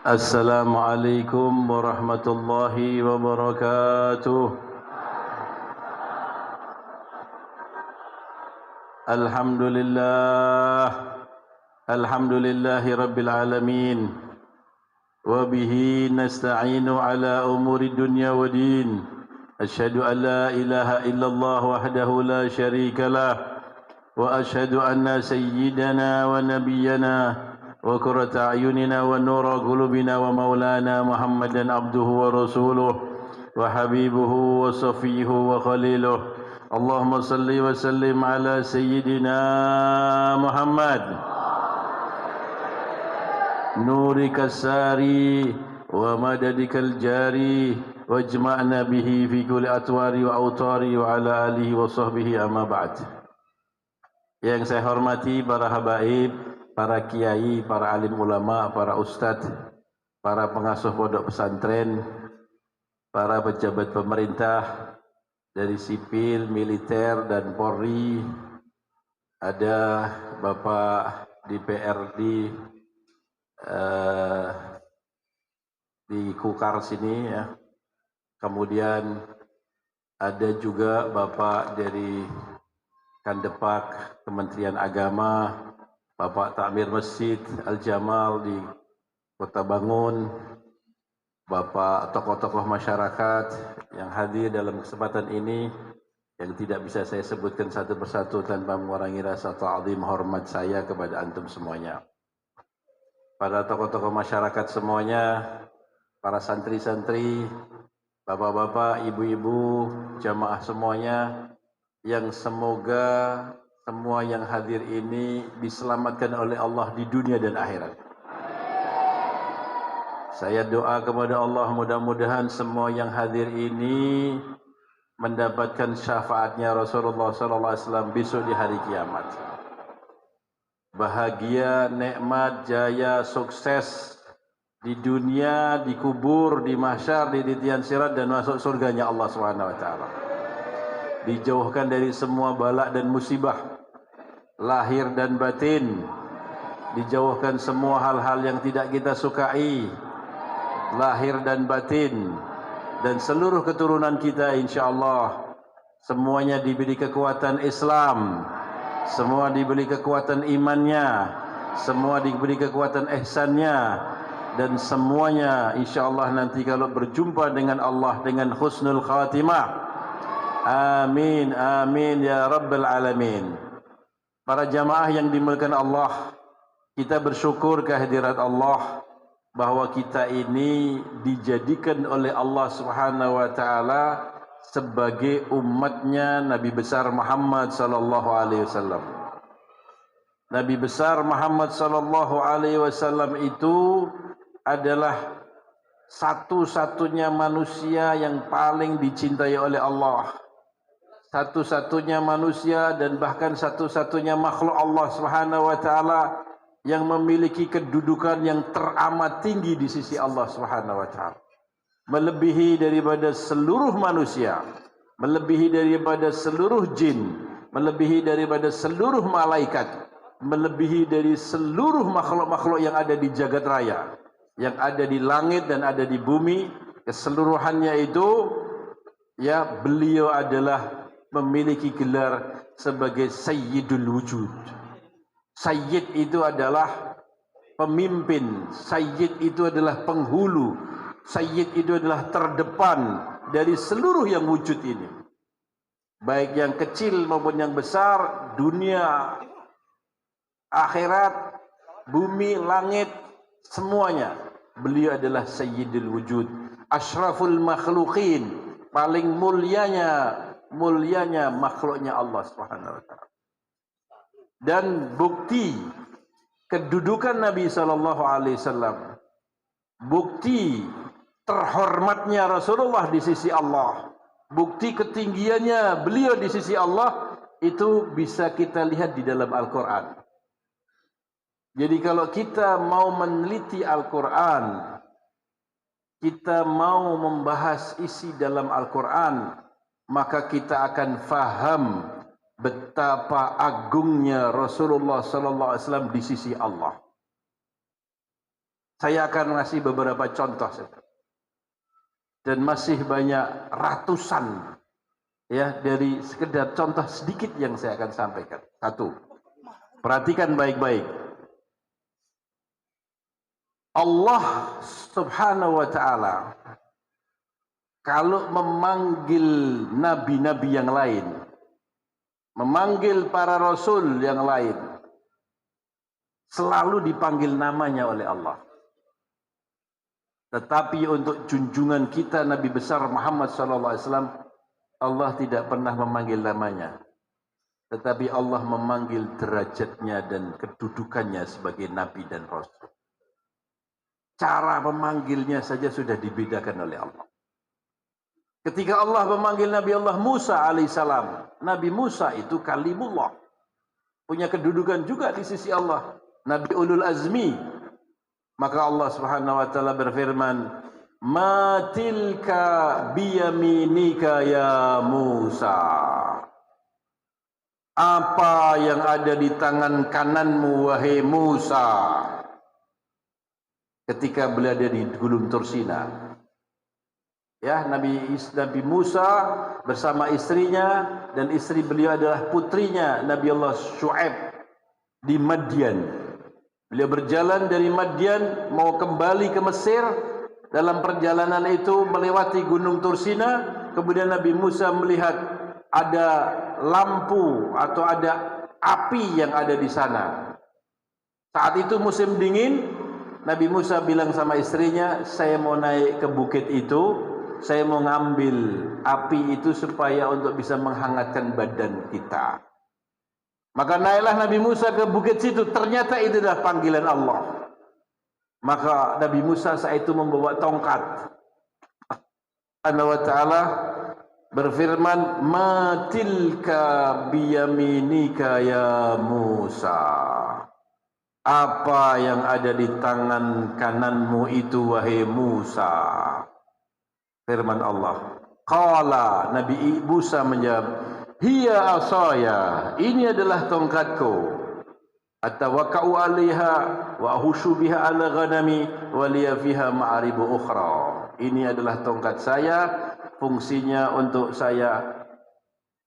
Assalamualaikum warahmatullahi wabarakatuh. Alhamdulillah. Alhamdulillahi rabbil alamin. Wa bihi nasta'inu ala umuri dunya wa din. Asyhadu an la ilaha illallah wahdahu la syarika lah. Wa asyhadu anna sayyidana wa nabiyyana وقرة أعيننا ونور قلوبنا ومولانا محمدا عبده ورسوله وحبيبه وصفيه وخليله اللهم صل وسلم على سيدنا محمد نورك الساري ومددك الجاري واجمعنا به في كل أطوار وأوطار وعلى آله وصحبه أما بعد. Yang saya hormati para habaib, para kiai, para alim ulama, para ustadz, para pengasuh pondok pesantren, para pejabat pemerintah dari sipil, militer dan Polri, ada Bapak DPRD di Kukar sini ya. Kemudian ada juga Bapak dari Kandepak Kementerian Agama, Bapak Takmir Masjid Al-Jamal di Kota Bangun, Bapak tokoh-tokoh masyarakat yang hadir dalam kesempatan ini yang tidak bisa saya sebutkan satu persatu tanpa mengurangi rasa ta'zim hormat saya kepada antum semuanya. Para tokoh-tokoh masyarakat semuanya, para santri-santri, bapak-bapak, ibu-ibu, jamaah semuanya, yang semoga semua yang hadir ini diselamatkan oleh Allah di dunia dan akhirat. Saya doa kepada Allah mudah-mudahan semua yang hadir ini mendapatkan syafaatnya Rasulullah SAW besok di hari kiamat. Bahagia, nikmat, jaya, sukses di dunia, di kubur, di mahsyar, di titian sirat dan masuk surganya Allah SWT. Dijauhkan dari semua balak dan musibah lahir dan batin, dijauhkan semua hal-hal yang tidak kita sukai lahir dan batin, dan seluruh keturunan kita insyaallah semuanya diberi kekuatan Islam, semua diberi kekuatan imannya, semua diberi kekuatan ihsannya, dan semuanya insyaallah nanti kalau berjumpa dengan Allah dengan husnul khatimah. Amin, amin ya rabbal alamin. Para jamaah yang dimuliakan Allah, kita bersyukur kehadirat Allah bahwa kita ini dijadikan oleh Allah Subhanahu wa taala sebagai umatnya Nabi besar Muhammad sallallahu alaihi wasallam. Nabi besar Muhammad sallallahu alaihi wasallam itu adalah satu-satunya manusia yang paling dicintai oleh Allah. Satu-satunya manusia dan bahkan satu-satunya makhluk Allah Subhanahu wa taala yang memiliki kedudukan yang teramat tinggi di sisi Allah Subhanahu wa taala. Melebihi daripada seluruh manusia, melebihi daripada seluruh jin, melebihi daripada seluruh malaikat, melebihi dari seluruh makhluk-makhluk yang ada di jagat raya, yang ada di langit dan ada di bumi, keseluruhannya itu ya beliau adalah memiliki gelar sebagai Sayyidul Wujud. Sayyid itu adalah pemimpin, Sayyid itu adalah penghulu, Sayyid itu adalah terdepan dari seluruh yang wujud ini. Baik yang kecil maupun yang besar, dunia, akhirat, bumi, langit, semuanya. Beliau adalah Sayyidul Wujud, Ashraful Makhluqin, paling mulianya makhluknya Allah Subhanahu wa taala. Dan bukti kedudukan Nabi sallallahu alaihi wasallam, bukti terhormatnya Rasulullah di sisi Allah, bukti ketinggiannya beliau di sisi Allah itu bisa kita lihat di dalam Al-Qur'an. Jadi kalau kita mau meneliti Al-Qur'an, kita mau membahas isi dalam Al-Qur'an, maka kita akan faham betapa agungnya Rasulullah sallallahu alaihi wasallam di sisi Allah. Saya akan ngasih beberapa contoh saja. Dan masih banyak ratusan ya dari sekedar contoh sedikit yang saya akan sampaikan. Satu, perhatikan baik-baik. Allah Subhanahu wa ta'ala kalau memanggil nabi-nabi yang lain, memanggil para rasul yang lain, selalu dipanggil namanya oleh Allah. Tetapi untuk junjungan kita Nabi besar Muhammad SAW, Allah tidak pernah memanggil namanya. Tetapi Allah memanggil derajatnya dan kedudukannya sebagai Nabi dan Rasul. Cara memanggilnya saja sudah dibedakan oleh Allah. Ketika Allah memanggil Nabi Allah Musa alaihissalam, Nabi Musa itu kalimullah, punya kedudukan juga di sisi Allah, Nabi Ulul Azmi. Maka Allah Subhanahu wa taala berfirman, "Ma tilka biyaminika ya Musa." Apa yang ada di tangan kananmu wahai Musa? Ketika beliau ada di Gunung Tursina. Ya, Nabi Musa bersama istrinya, dan istri beliau adalah putrinya Nabi Allah Syu'aib di Madian. Beliau berjalan dari Madian mau kembali ke Mesir. Dalam perjalanan itu melewati Gunung Tursina. Kemudian Nabi Musa melihat ada lampu atau ada api yang ada di sana. Saat itu musim dingin. Nabi Musa bilang sama istrinya, saya mau naik ke bukit itu, saya mau ngambil api itu supaya untuk bisa menghangatkan badan kita. Maka naiklah Nabi Musa ke bukit situ. Ternyata itu adalah panggilan Allah. Maka Nabi Musa saat itu membawa tongkat. Allah Ta'ala berfirman, "Ma tilka biyaminika ya Musa." Apa yang ada di tangan kananmu itu wahai Musa? Firman Allah. Qala, Nabi Musa menjawab, "Hiya asaya." Ini adalah tongkatku. Atawakka'u 'alaiha wa ahushu biha 'ala ghanami wa liya fiha ma'aribu ukhra. Ini adalah tongkat saya, fungsinya untuk saya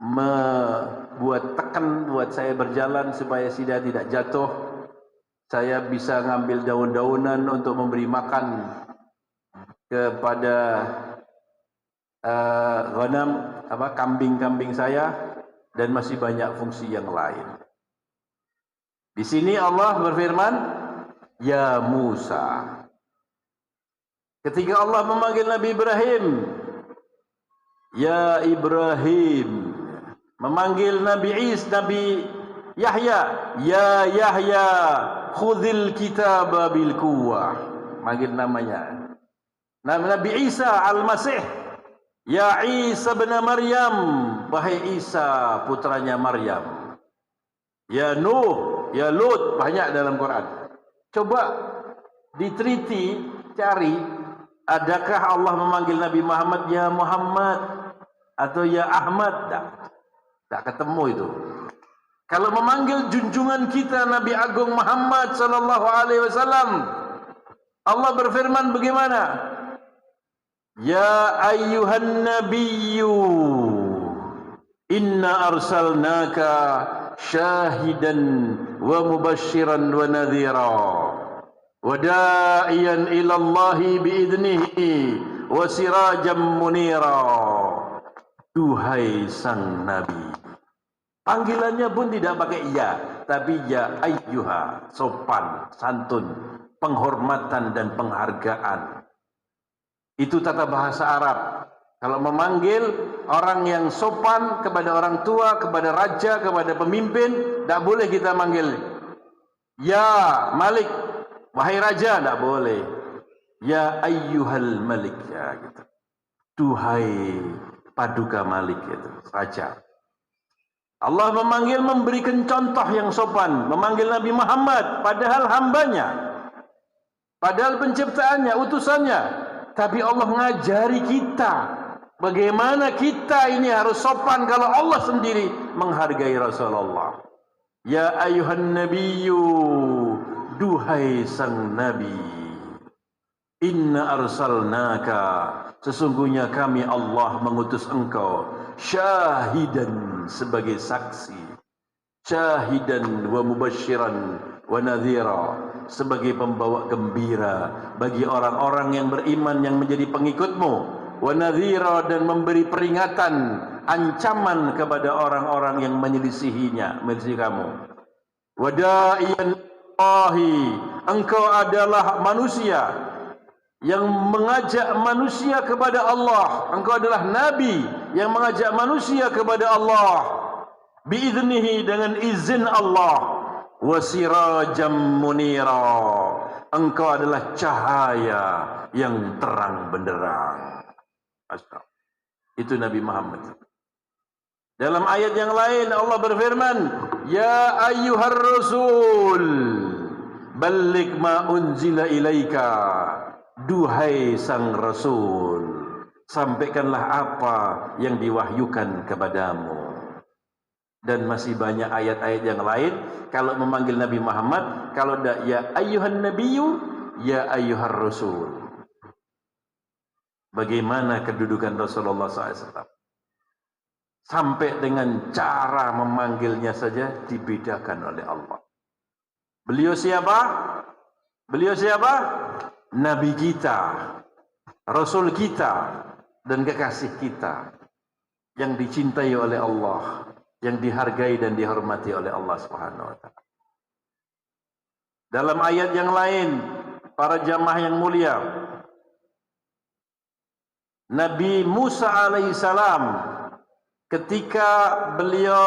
membuat tekan buat saya berjalan supaya tidak jatuh. Saya bisa ngambil daun-daunan untuk memberi makan kepada ghanam, kambing-kambing saya, dan masih banyak fungsi yang lain. Di sini Allah berfirman, ya Musa. Ketika Allah memanggil Nabi Ibrahim, ya Ibrahim. Memanggil Nabi Yahya, ya Yahya, khudhil kitaba bil quwwah. Manggil namanya. Nabi Isa Al-Masih, ya Isa bin Maryam, wahai Isa putranya Maryam. Ya Nuh, ya Lut, banyak dalam Quran. Coba diteliti, cari, adakah Allah memanggil Nabi Muhammad ya Muhammad atau ya Ahmad? Tak ketemu itu. Kalau memanggil junjungan kita Nabi Agung Muhammad sallallahu alaihi wasallam, Allah berfirman bagaimana? Ya ayyuhan nabiyyu inna arsalnaka syahidan wa mubashiran wa nadhira wa da'iyan ila Allahi biidnihi wa sirajan munira. Duhai sang nabi. Panggilannya pun tidak pakai ya, tapi ya ayyuha, sopan, santun, penghormatan dan penghargaan. Itu tata bahasa Arab. Kalau memanggil orang yang sopan kepada orang tua, kepada raja, kepada pemimpin, tidak boleh kita manggil ya Malik, wahai raja, tidak boleh. Ya ayyuhal Malik, ya gitu. Duhai Paduka Malik, itu raja. Allah memanggil, memberikan contoh yang sopan, memanggil Nabi Muhammad, padahal hambanya, padahal penciptaannya, utusannya. Tapi Allah mengajari kita bagaimana kita ini harus sopan kalau Allah sendiri menghargai Rasulullah. Ya ayuhan nabiyyu, duhai sang nabi. Inna arsalnaka, sesungguhnya kami Allah mengutus engkau syahidan, sebagai saksi, syahidan wa mubasyiran wa nadhira, sebagai pembawa gembira bagi orang-orang yang beriman yang menjadi pengikutmu, wa nadhira, dan memberi peringatan, ancaman kepada orang-orang yang menyelisihinya, menyelisihi kamu. Wa da'iyan Allahi, engkau adalah manusia yang mengajak manusia kepada Allah. Engkau adalah nabi yang mengajak manusia kepada Allah biiznihi, dengan izin Allah. Wa sirajam munira, engkau adalah cahaya yang terang benderang. Itu Nabi Muhammad. Dalam ayat yang lain Allah berfirman, ya ayyuhar rasul balligh ma unzila ilaika, duhai sang Rasul, sampaikanlah apa yang diwahyukan kepadamu. Dan masih banyak ayat-ayat yang lain kalau memanggil Nabi Muhammad, kalau tidak ya ayyuhan nabiyyu, ya ayyuhar rasul. Bagaimana kedudukan Rasulullah SAW? Sampai dengan cara memanggilnya saja dibedakan oleh Allah. Beliau siapa? Beliau siapa? Nabi kita, Rasul kita, dan kekasih kita, yang dicintai oleh Allah, yang dihargai dan dihormati oleh Allah Subhanahu wa taala. Dalam ayat yang lain, para jamaah yang mulia, Nabi Musa alaihissalam ketika beliau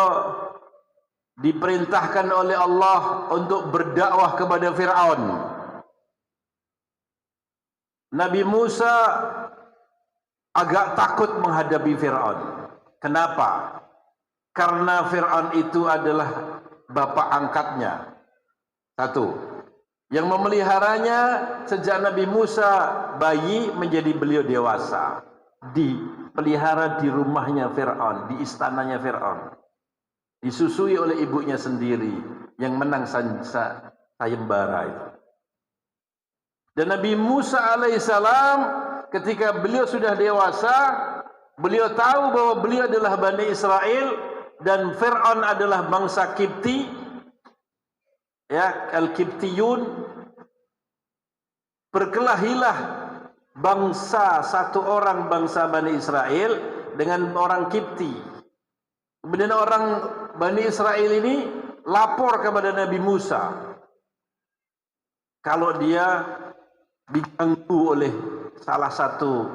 diperintahkan oleh Allah untuk berdakwah kepada Fir'aun, Nabi Musa agak takut menghadapi Fir'aun. Kenapa? Karena Fir'aun itu adalah bapak angkatnya. Satu, yang memeliharanya sejak Nabi Musa bayi menjadi beliau dewasa, dipelihara di rumahnya Fir'aun, di istananya Fir'aun, disusui oleh ibunya sendiri yang menang sayembara itu. Dan Nabi Musa alaihissalam ketika beliau sudah dewasa, beliau tahu bahwa beliau adalah Bani Israel dan Fir'aun adalah bangsa Kipti, ya, Al-Kiptiyun. Berkelahilah satu orang bangsa Bani Israel dengan orang Kipti. Kemudian orang Bani Israel ini lapor kepada Nabi Musa kalau dia diganggu oleh salah satu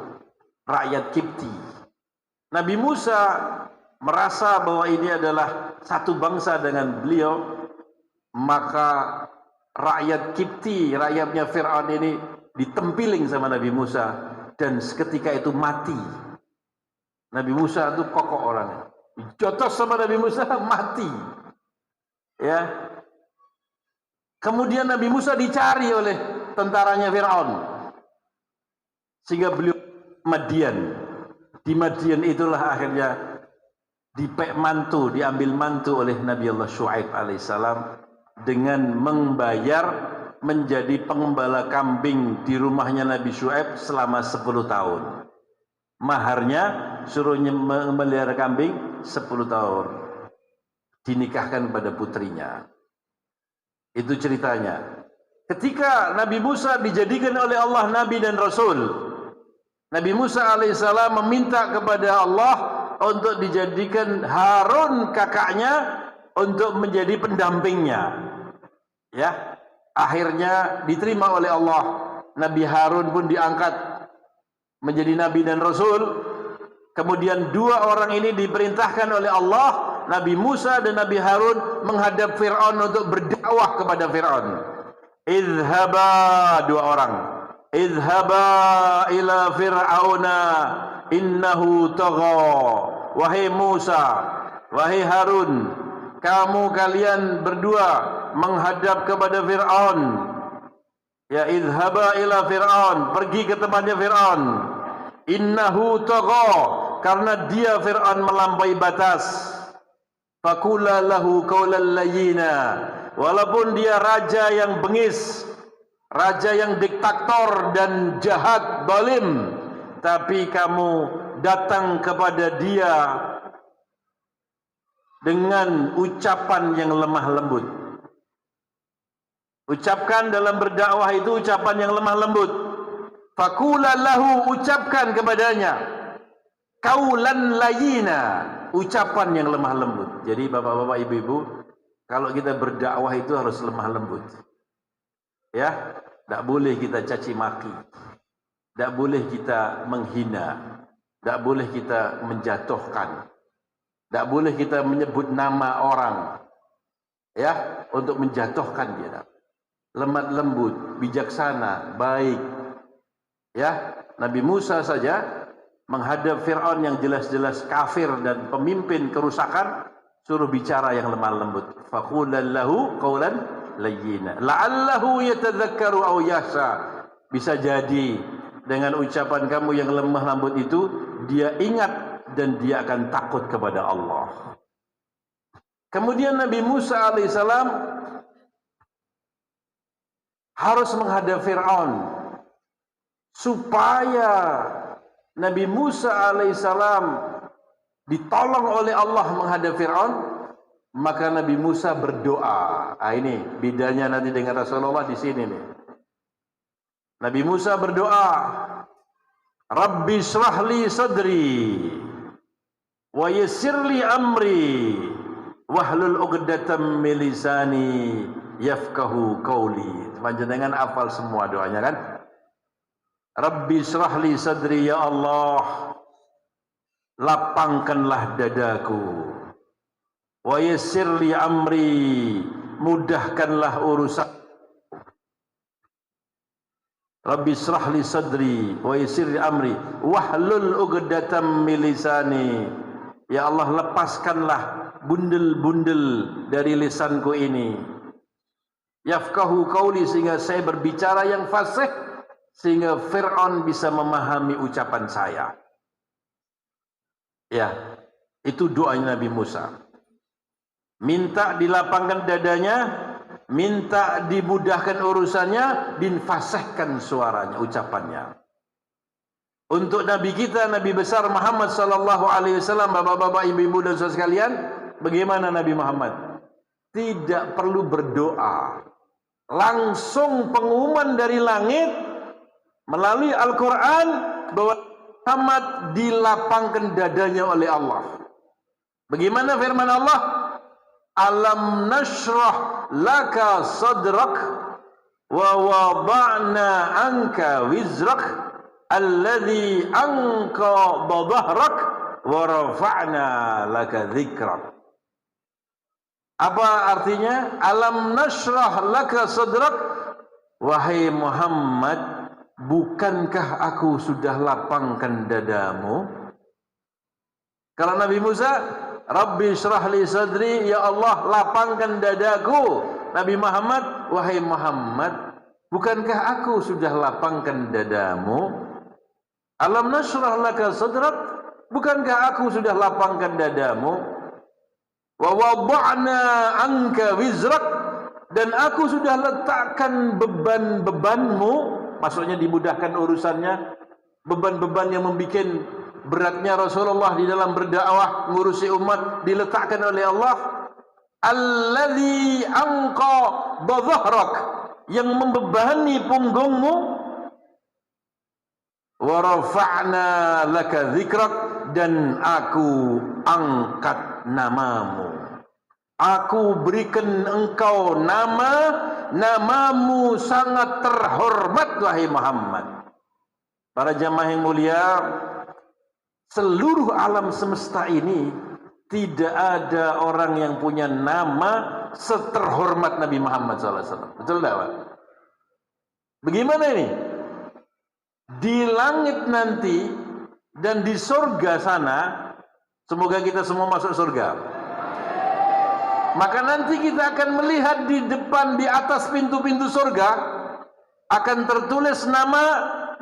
rakyat Kipti. Nabi Musa merasa bahwa ini adalah satu bangsa dengan beliau, maka rakyat Kipti, rakyatnya Fir'aun ini ditempiling sama Nabi Musa dan seketika itu mati. Nabi Musa itu kokoh orangnya, dijotos sama Nabi Musa, mati. Ya. Kemudian Nabi Musa dicari oleh tentaranya Fir'aun sehingga beliau Madian. Di Madian itulah akhirnya diambil mantu oleh Nabi Allah Syuaib alaihissalam dengan membayar menjadi pengembala kambing di rumahnya Nabi Syuaib selama 10 tahun. Maharnya suruh memelihara kambing 10 tahun. Dinikahkan pada putrinya. Itu ceritanya. Ketika Nabi Musa dijadikan oleh Allah Nabi dan Rasul, Nabi Musa alaihissalam meminta kepada Allah untuk dijadikan Harun kakaknya untuk menjadi pendampingnya. Ya, akhirnya diterima oleh Allah. Nabi Harun pun diangkat menjadi Nabi dan Rasul. Kemudian dua orang ini diperintahkan oleh Allah, Nabi Musa dan Nabi Harun, menghadap Fir'aun untuk berdakwah kepada Fir'aun. Idhaba, dua orang. Idhaba ila Fir'auna innahu tagha. Wahai Musa, wahai Harun, kalian berdua menghadap kepada Fir'aun. Ya, idhaba ila Fir'aun, pergi ke tempatnya Fir'aun. Innahu tagha, karena dia Fir'aun melampaui batas. Faqula lahu qawlan layyina, walaupun dia raja yang bengis, raja yang diktator dan jahat, zalim, tapi kamu datang kepada dia dengan ucapan yang lemah lembut. Ucapkan dalam berdakwah itu ucapan yang lemah lembut. Faqula lahu, ucapkan kepadanya qaulan layyina, ucapan yang lemah lembut. Jadi bapak-bapak, ibu-ibu, kalau kita berdakwah itu harus lemah lembut. Ya, tidak boleh kita caci maki, tidak boleh kita menghina, tidak boleh kita menjatuhkan, tidak boleh kita menyebut nama orang, ya, untuk menjatuhkan dia. Lemah lembut, bijaksana, baik. Ya, Nabi Musa saja menghadap Fir'aun yang jelas-jelas kafir dan pemimpin kerusakan, suruh bicara yang lemah lembut. Faqulan lahu qaulan layyina la'allahu yatadzakkaru aw yakhsha. Bisa jadi dengan ucapan kamu yang lemah lembut itu dia ingat dan dia akan takut kepada Allah. Kemudian Nabi Musa alaihissalam harus menghadap Fir'aun. Supaya Nabi Musa alaihissalam ditolong oleh Allah menghadap Fir'aun, maka Nabi Musa berdoa. Ini bedanya nanti dengan Rasulullah di sini nih. Nabi Musa berdoa, Rabbi shrah li sadri wa yassir li amri wahlul 'uqdatam min lisani yafqahu qawli. Panjenengan hafal semua doanya kan? Rabbi shrah li sadri, ya Allah, lapangkanlah dadaku. Wa yassir li amri, mudahkanlah urusan. Rabbi shrah li sadri wa yassir li amri wahlul 'uqdatam min lisani. Ya Allah, lepaskanlah bundel-bundel dari lisanku ini. Yafqahu qawli, sehingga saya berbicara yang fasih, sehingga Fir'aun bisa memahami ucapan saya. Ya, itu doanya Nabi Musa. Minta dilapangkan dadanya, minta dimudahkan urusannya, dinfasihkan suaranya, ucapannya. Untuk Nabi kita, Nabi besar Muhammad sallallahu alaihi wasallam, bapak-bapak, ibu-ibu dan saudara sekalian, bagaimana Nabi Muhammad? Tidak perlu berdoa. Langsung pengumuman dari langit melalui Al-Quran bahwa Muhammad dilapangkan dadanya oleh Allah. Bagaimana firman Allah? Alam nashrah laka sadrak wa wada'na anka wizrak alladhi anqa dhahrak wa rafa'na laka dhikrak. Apa artinya? Alam nashrah laka sadrak, wahai Muhammad, bukankah aku sudah lapangkan dadamu? Kalau Nabi Musa, Rabbi shrah li sadri, ya Allah, lapangkan dadaku. Nabi Muhammad, wahai Muhammad, bukankah aku sudah lapangkan dadamu? Alam nashrah laka sadrak, bukankah aku sudah lapangkan dadamu? Wa wada'na anka wizrak, dan aku sudah letakkan beban-bebanmu, maksudnya dimudahkan urusannya, beban-beban yang membuat beratnya Rasulullah di dalam berdakwah ngurusi umat diletakkan oleh Allah. Alladzi anqa dhahrak, yang membebani punggungmu. Wa rafa'na laka dzikrak, dan aku angkat namamu. Aku berikan engkau nama, namamu sangat terhormat wahai Muhammad. Para jamaah yang mulia, seluruh alam semesta ini tidak ada orang yang punya nama seterhormat Nabi Muhammad SAW. Betul tak, Pak? Bagaimana ini? Di langit nanti dan di surga sana, semoga kita semua masuk surga. Maka nanti kita akan melihat di depan, di atas pintu-pintu surga akan tertulis nama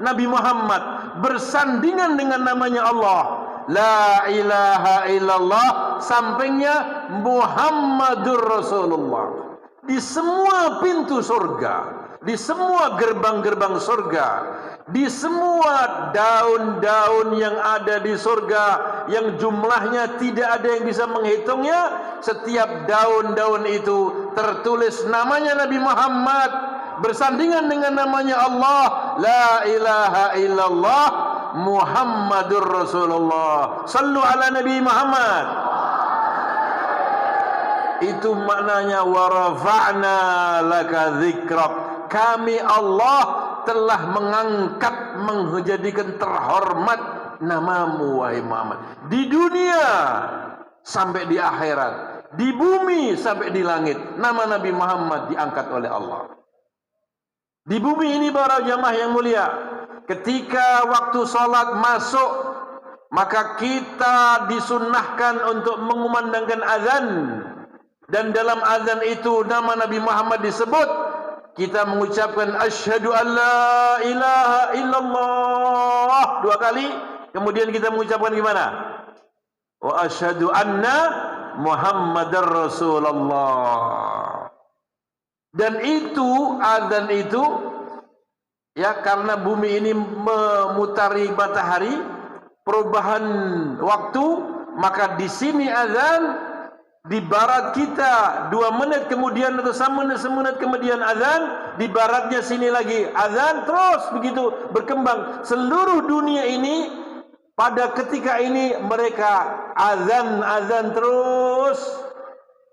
Nabi Muhammad bersandingan dengan namanya Allah. La ilaha illallah, sampingnya Muhammadur Rasulullah. Di semua pintu surga, di semua gerbang-gerbang surga, di semua daun-daun yang ada di surga, yang jumlahnya tidak ada yang bisa menghitungnya. Setiap daun-daun itu tertulis namanya Nabi Muhammad, bersandingan dengan namanya Allah, la ilaha illallah Muhammadur Rasulullah. Sallu ala Nabi Muhammad. Itu maknanya wa rafa'na laka dzikrak. Kami Allah telah mengangkat, menjadikan terhormat namamu wahai Muhammad, di dunia sampai di akhirat, di bumi sampai di langit. Nama Nabi Muhammad diangkat oleh Allah. Di bumi ini para jamaah yang mulia, ketika waktu salat masuk, maka kita disunnahkan untuk mengumandangkan azan. Dan dalam azan itu nama Nabi Muhammad disebut. Kita mengucapkan asyhadu an la ilaha illallah 2 kali. Kemudian kita mengucapkan gimana? Wa asyhadu anna Muhammadar Rasulullah. Dan itu azan itu ya, karena bumi ini memutari matahari, perubahan waktu, maka di sini azan, di barat kita 2 menit kemudian atau 1 menit kemudian azan, di baratnya sini lagi azan, terus begitu berkembang. Seluruh dunia ini pada ketika ini mereka azan terus.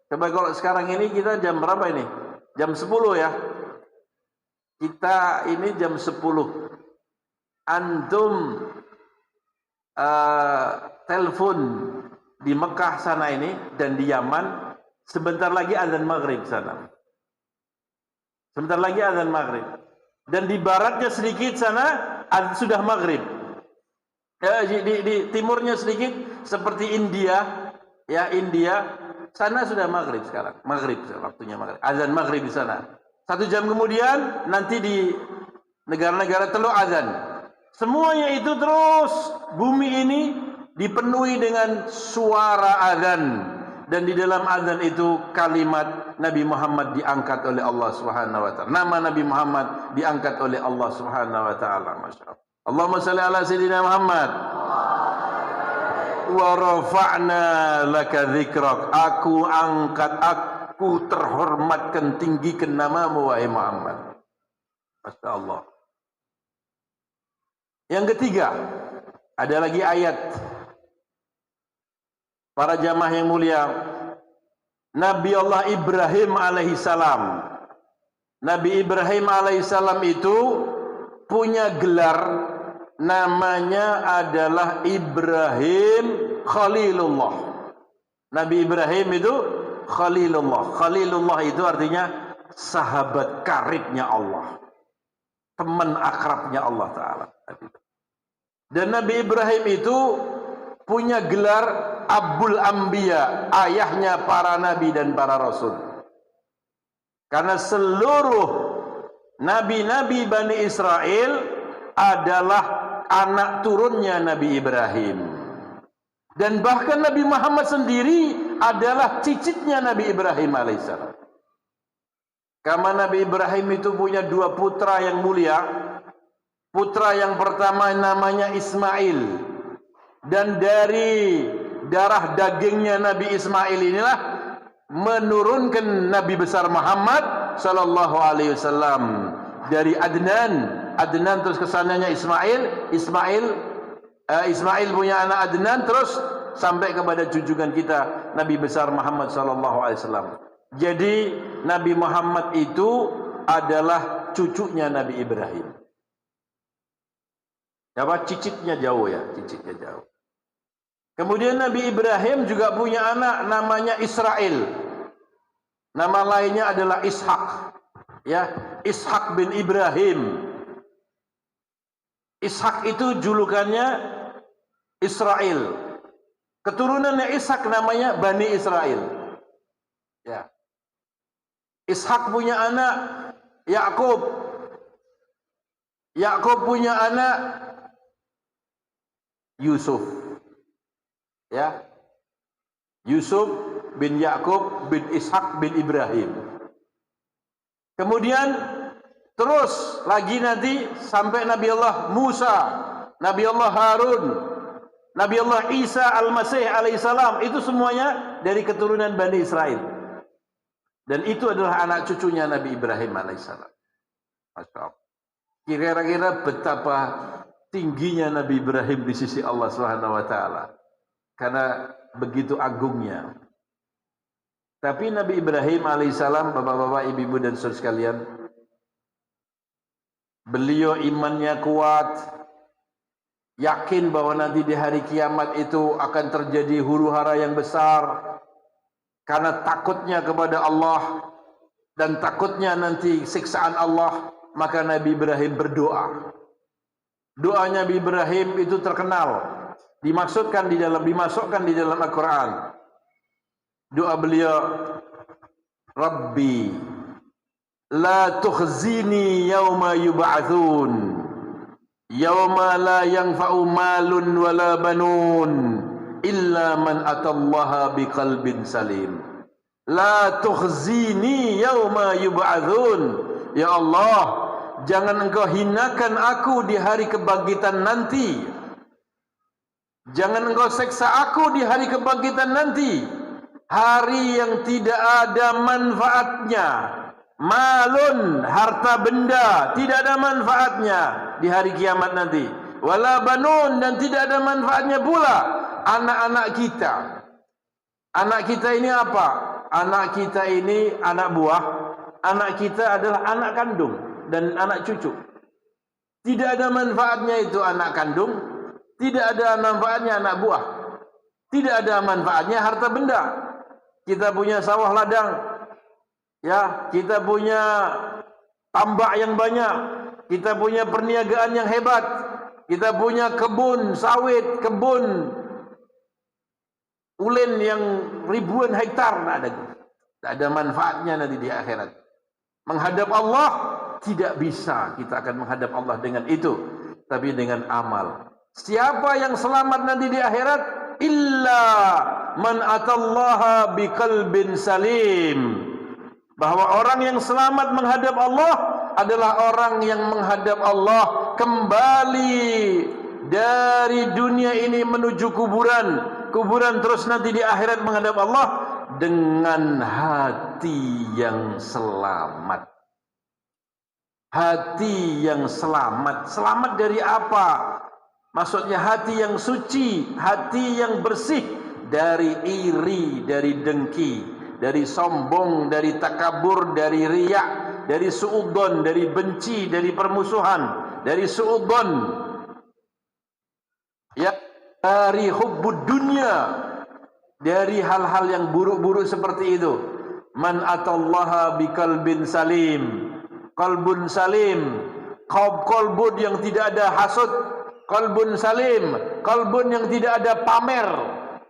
Coba kalau sekarang ini kita jam berapa ini? Jam 10 ya. Kita ini jam 10. Antum telepon di Mekah sana ini dan di Yaman, sebentar lagi azan maghrib sana. Sebentar lagi azan maghrib. Dan di baratnya sedikit sana sudah maghrib. Di timurnya sedikit seperti India, ya India, sana sudah maghrib sekarang. Maghrib waktunya maghrib. Azan maghrib di sana. 1 jam kemudian nanti di negara-negara teluk azan. Semuanya itu terus bumi ini dipenuhi dengan suara azan, dan di dalam azan itu kalimat Nabi Muhammad diangkat oleh Allah Subhanahu wa taala. Nama Nabi Muhammad diangkat oleh Allah Subhanahu wa taala. Masyaallah. Allahumma shalli ala sayyidina Muhammad. Wa rafa'na laka dzikrak. Aku angkat, aku terhormatkan, tinggikan namamu wahai Muhammad. Masyaallah. Yang ketiga, ada lagi ayat. Para jamaah yang mulia, Nabi Allah Ibrahim alaihissalam. Nabi Ibrahim alaihissalam itu punya gelar, namanya adalah Ibrahim Khalilullah. Nabi Ibrahim itu Khalilullah. Khalilullah itu artinya sahabat karibnya Allah, teman akrabnya Allah Ta'ala. Dan Nabi Ibrahim itu punya gelar Abul Anbiya, ayahnya para nabi dan para rasul. Karena seluruh nabi-nabi Bani Israel adalah anak turunnya Nabi Ibrahim. Dan bahkan Nabi Muhammad sendiri adalah cicitnya Nabi Ibrahim alaihissalam. Karena Nabi Ibrahim itu punya 2 putra yang mulia. Putra yang pertama namanya Ismail. Dan dari darah dagingnya Nabi Ismail inilah menurunkan Nabi besar Muhammad sallallahu alaihi wasallam. Dari Adnan terus kesananya Ismail, Ismail punya anak Adnan, terus sampai kepada junjungan kita Nabi besar Muhammad sallallahu alaihi wasallam. Jadi Nabi Muhammad itu adalah cucunya Nabi Ibrahim. Apa cicitnya jauh ya, cicitnya jauh. Kemudian Nabi Ibrahim juga punya anak namanya Israel. Nama lainnya adalah Ishak. Ya, Ishak bin Ibrahim. Ishak itu julukannya Israel. Keturunannya Ishak namanya Bani Israel. Ya. Ishak punya anak Yakub. Yakub punya anak Yusuf. Ya, Yusuf bin Yakub bin Ishak bin Ibrahim. Kemudian Terus lagi nanti sampai Nabi Allah Musa, Nabi Allah Harun, Nabi Allah Isa Al-Masih alaihissalam, itu semuanya dari keturunan Bani Israel. Dan itu adalah anak cucunya Nabi Ibrahim alaihissalam. Masya Allah. Kira-kira betapa tingginya Nabi Ibrahim di sisi Allah Subhanahu wa taala. Karena begitu agungnya. Tapi Nabi Ibrahim alaihissalam, bapak-bapak, ibu-ibu dan saudara sekalian, beliau imannya kuat, yakin bahwa nanti di hari kiamat itu akan terjadi huru-hara yang besar. Karena takutnya kepada Allah dan takutnya nanti siksaan Allah, maka Nabi Ibrahim berdoa. Doanya Nabi Ibrahim itu terkenal, dimasukkan di dalam Al-Quran. Doa beliau, Rabbi la tukhzini yawma yub'atsun yawma la yanfa'u malun wala banun illa man atallaha biqalbin salim. La tukhzini yawma yub'atsun. Ya Allah, jangan engkau hinakan aku di hari kebangkitan nanti. Jangan engkau seksa aku di hari kebangkitan nanti. Hari yang tidak ada manfaatnya. Malun, harta benda, tidak ada manfaatnya di hari kiamat nanti. Wala banun, dan tidak ada manfaatnya pula anak-anak kita. Anak kita ini apa? Anak kita ini anak buah. Anak kita adalah anak kandung dan anak cucu. Tidak ada manfaatnya itu anak kandung, tidak ada manfaatnya anak buah, tidak ada manfaatnya harta benda. Kita punya sawah ladang, ya, kita punya tambak yang banyak, kita punya perniagaan yang hebat, kita punya kebun sawit, kebun ulen yang ribuan hektar, tidak ada manfaatnya nanti di akhirat. Menghadap Allah tidak bisa, kita akan menghadap Allah dengan itu, tapi dengan amal. Siapa yang selamat nanti di akhirat? Illa man atallaha biqalbin salim. Bahwa orang yang selamat menghadap Allah adalah orang yang menghadap Allah kembali dari dunia ini menuju kuburan terus nanti di akhirat menghadap Allah dengan hati yang selamat. Hati yang selamat. Selamat dari apa? Maksudnya hati yang suci, hati yang bersih dari iri, dari dengki, dari sombong, dari takabur, dari riya, dari suudzon, dari benci, dari permusuhan, dari suudzon, ya, dari hubbud dunia, dari hal-hal yang buruk-buruk seperti itu. Man atallaha biqalbin salim. Qalbun salim, qalbun yang tidak ada hasud, qalbun salim, qalbun yang tidak ada pamer,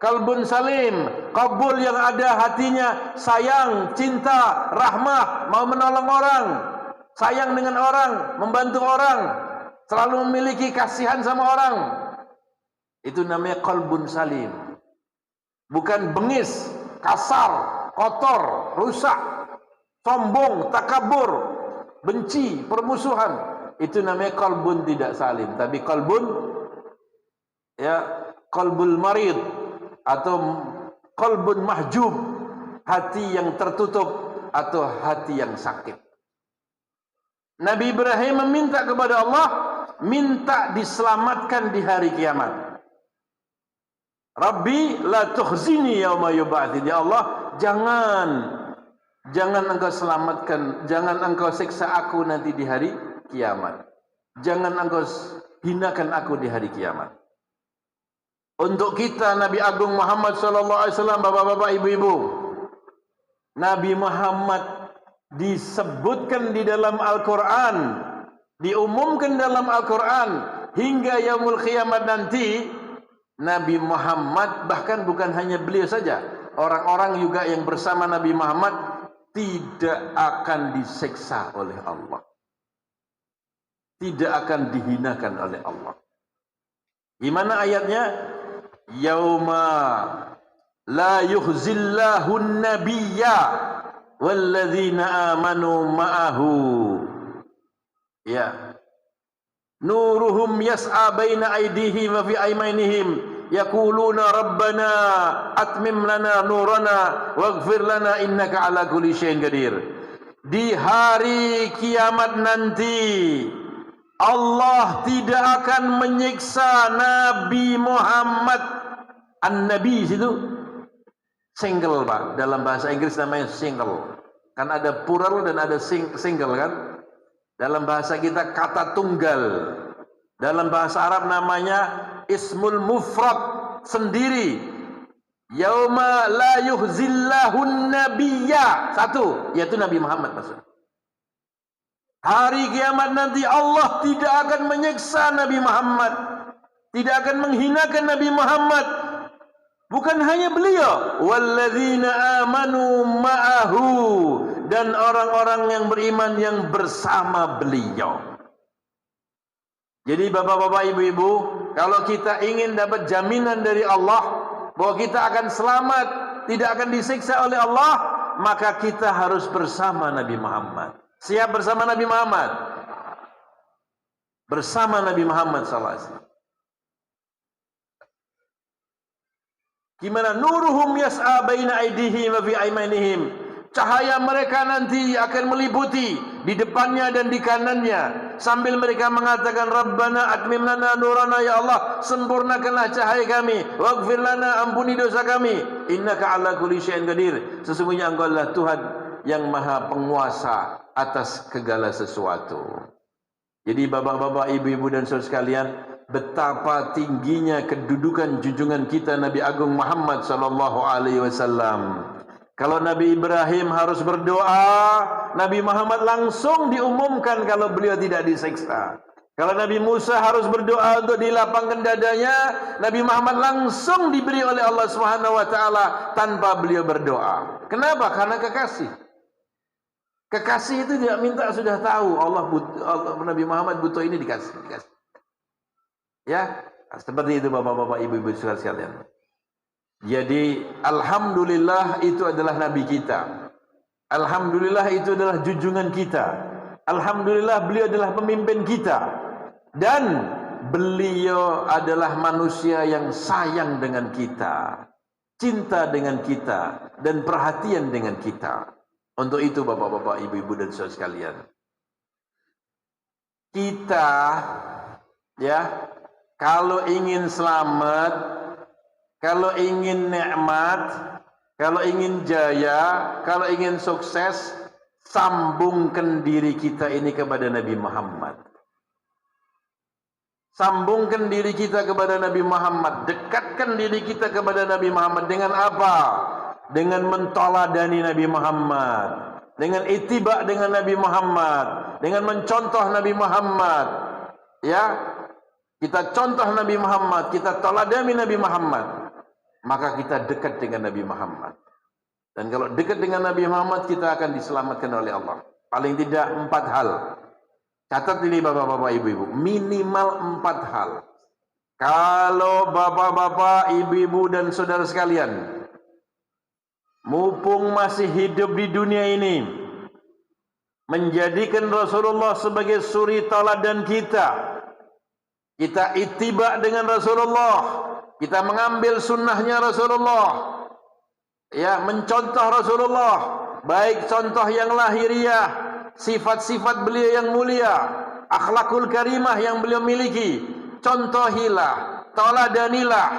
qalbun salim, qalbun yang ada hatinya sayang, cinta, rahmah, mau menolong orang, sayang dengan orang, membantu orang, selalu memiliki kasihan sama orang. Itu namanya qalbun salim. Bukan bengis, kasar, kotor, rusak, sombong, takabur, benci, permusuhan. Itu namanya qalbun tidak salim. Tapi qalbun, ya, qalbul marid atau qalbun mahjub, hati yang tertutup atau hati yang sakit. Nabi Ibrahim meminta kepada Allah, minta diselamatkan di hari kiamat. Rabbi la tukhzini yauma yub'atsin. Ya Allah, jangan engkau selamatkan, jangan engkau siksa aku nanti di hari kiamat. Jangan engkau hinakan aku di hari kiamat. Untuk kita Nabi Agung Muhammad sallallahu alaihi wasallam, bapak-bapak, ibu-ibu, Nabi Muhammad disebutkan di dalam Al-Quran, diumumkan dalam Al-Quran hingga yaumul kiamat nanti. Nabi Muhammad, bahkan bukan hanya beliau saja, orang-orang juga yang bersama Nabi Muhammad tidak akan diseksa oleh Allah, tidak akan dihinakan oleh Allah. Gimana ayatnya? Yauma la yukhzillahu an-nabiyya walladzina amanu ma'ahu. Yauma la yukhzillahu an-nabiyya walladzina amanu ma'ahu. Yauma la yukhzillahu an-nabiyya walladzina amanu ma'ahu. Yauma la yukhzillahu an-nabiyya walladzina amanu ma'ahu. Yauma la yukhzillahu an-nabiyya walladzina amanu ma'ahu. Yauma la yukhzillahu an-nabiyya walladzina amanu ma'ahu. Ya. Nuruhum yas'a baina aydihim wa fi aymanihim yaquluna rabbana atmim lana nurana waghfir lana innaka ala kulli syai'in qadir. Di hari kiamat nanti Allah tidak akan menyiksa Nabi Muhammad. An-Nabi situ single, Pak. Dalam bahasa Inggris namanya single. Kan ada plural dan ada single kan? Dalam bahasa kita kata tunggal. Dalam bahasa Arab namanya ismul mufrad, sendiri. Yauma la yuhzillahun nabiyya. Satu, yaitu Nabi Muhammad maksudnya. Hari kiamat nanti Allah tidak akan menyiksa Nabi Muhammad, tidak akan menghinakan Nabi Muhammad. Bukan hanya beliau, walladzina amanu ma'ahu, dan orang-orang yang beriman yang bersama beliau. Jadi bapak-bapak, ibu-ibu, kalau kita ingin dapat jaminan dari Allah bahwa kita akan selamat, tidak akan disiksa oleh Allah, maka kita harus bersama Nabi Muhammad. Siap bersama Nabi Muhammad? Bersama Nabi Muhammad SAW. Gimana? Nuruhum yas'a baina aydihim wa fi aymanihim. Cahaya mereka nanti akan meliputi di depannya dan di kanannya, sambil mereka mengatakan Rabbana atmim lana nurana, ya Allah sempurnakanlah cahaya kami, waghfir lana, ampuni dosa kami, innaka ala kulli syai'in qadir, sesungguhnya Engkau adalah Tuhan yang maha penguasa atas segala sesuatu. Jadi bapak-bapak, ibu-ibu dan saudara sekalian, betapa tingginya kedudukan junjungan kita Nabi Agung Muhammad sallallahu alaihi wasallam. Kalau Nabi Ibrahim harus berdoa, Nabi Muhammad langsung diumumkan kalau beliau tidak disiksa. Kalau Nabi Musa harus berdoa untuk dilapangkan dadanya, Nabi Muhammad langsung diberi oleh Allah Subhanahu wa taala tanpa beliau berdoa. Kenapa? Karena kekasih. Kekasih itu tidak minta, sudah tahu Nabi Muhammad butuh ini, dikasih. Ya, seperti itu bapak-bapak, ibu-ibu sekalian. Jadi alhamdulillah itu adalah nabi kita. Alhamdulillah itu adalah junjungan kita. Alhamdulillah beliau adalah pemimpin kita. Dan beliau adalah manusia yang sayang dengan kita, cinta dengan kita, dan perhatian dengan kita. Untuk itu bapak-bapak, ibu-ibu dan saudara sekalian, kita ya, kalau ingin selamat, kalau ingin nikmat, kalau ingin jaya, kalau ingin sukses, sambungkan diri kita ini kepada Nabi Muhammad. Sambungkan diri kita kepada Nabi Muhammad. Dekatkan diri kita kepada Nabi Muhammad. Dengan apa? Dengan mentoladani Nabi Muhammad. Dengan ittiba dengan Nabi Muhammad. Dengan mencontoh Nabi Muhammad. Ya, kita contoh Nabi Muhammad, kita toladani Nabi Muhammad, maka kita dekat dengan Nabi Muhammad. Dan kalau dekat dengan Nabi Muhammad, kita akan diselamatkan oleh Allah. Paling tidak 4 hal. Catat ini bapak-bapak, ibu-ibu. Minimal 4 hal. Kalau bapak-bapak, ibu-ibu dan saudara sekalian, mumpung masih hidup di dunia ini, menjadikan Rasulullah sebagai suri tauladan kita. Kita ittiba dengan Rasulullah, kita mengambil sunnahnya Rasulullah, ya, mencontoh Rasulullah, baik contoh yang lahiriah, sifat-sifat beliau yang mulia, akhlakul karimah yang beliau miliki, contohilah, tauladanilah,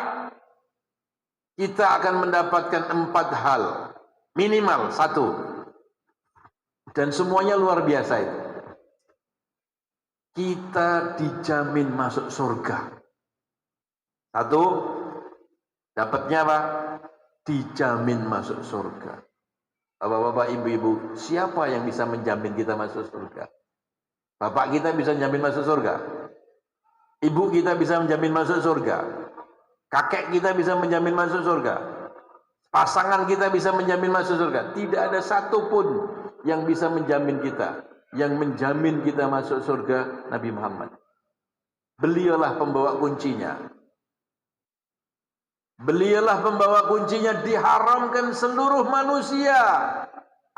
kita akan mendapatkan 4 hal, minimal 1, dan semuanya luar biasa itu. Kita dijamin masuk surga. 1, dapatnya apa? Dijamin masuk surga. Bapak-bapak, ibu-ibu, siapa yang bisa menjamin kita masuk surga? Bapak kita bisa menjamin masuk surga. Ibu kita bisa menjamin masuk surga. Kakek kita bisa menjamin masuk surga. Pasangan kita bisa menjamin masuk surga. Tidak ada satupun yang bisa menjamin kita. Yang menjamin kita masuk surga Nabi Muhammad. Beliaulah pembawa kuncinya. Beliaulah pembawa kuncinya. Diharamkan seluruh manusia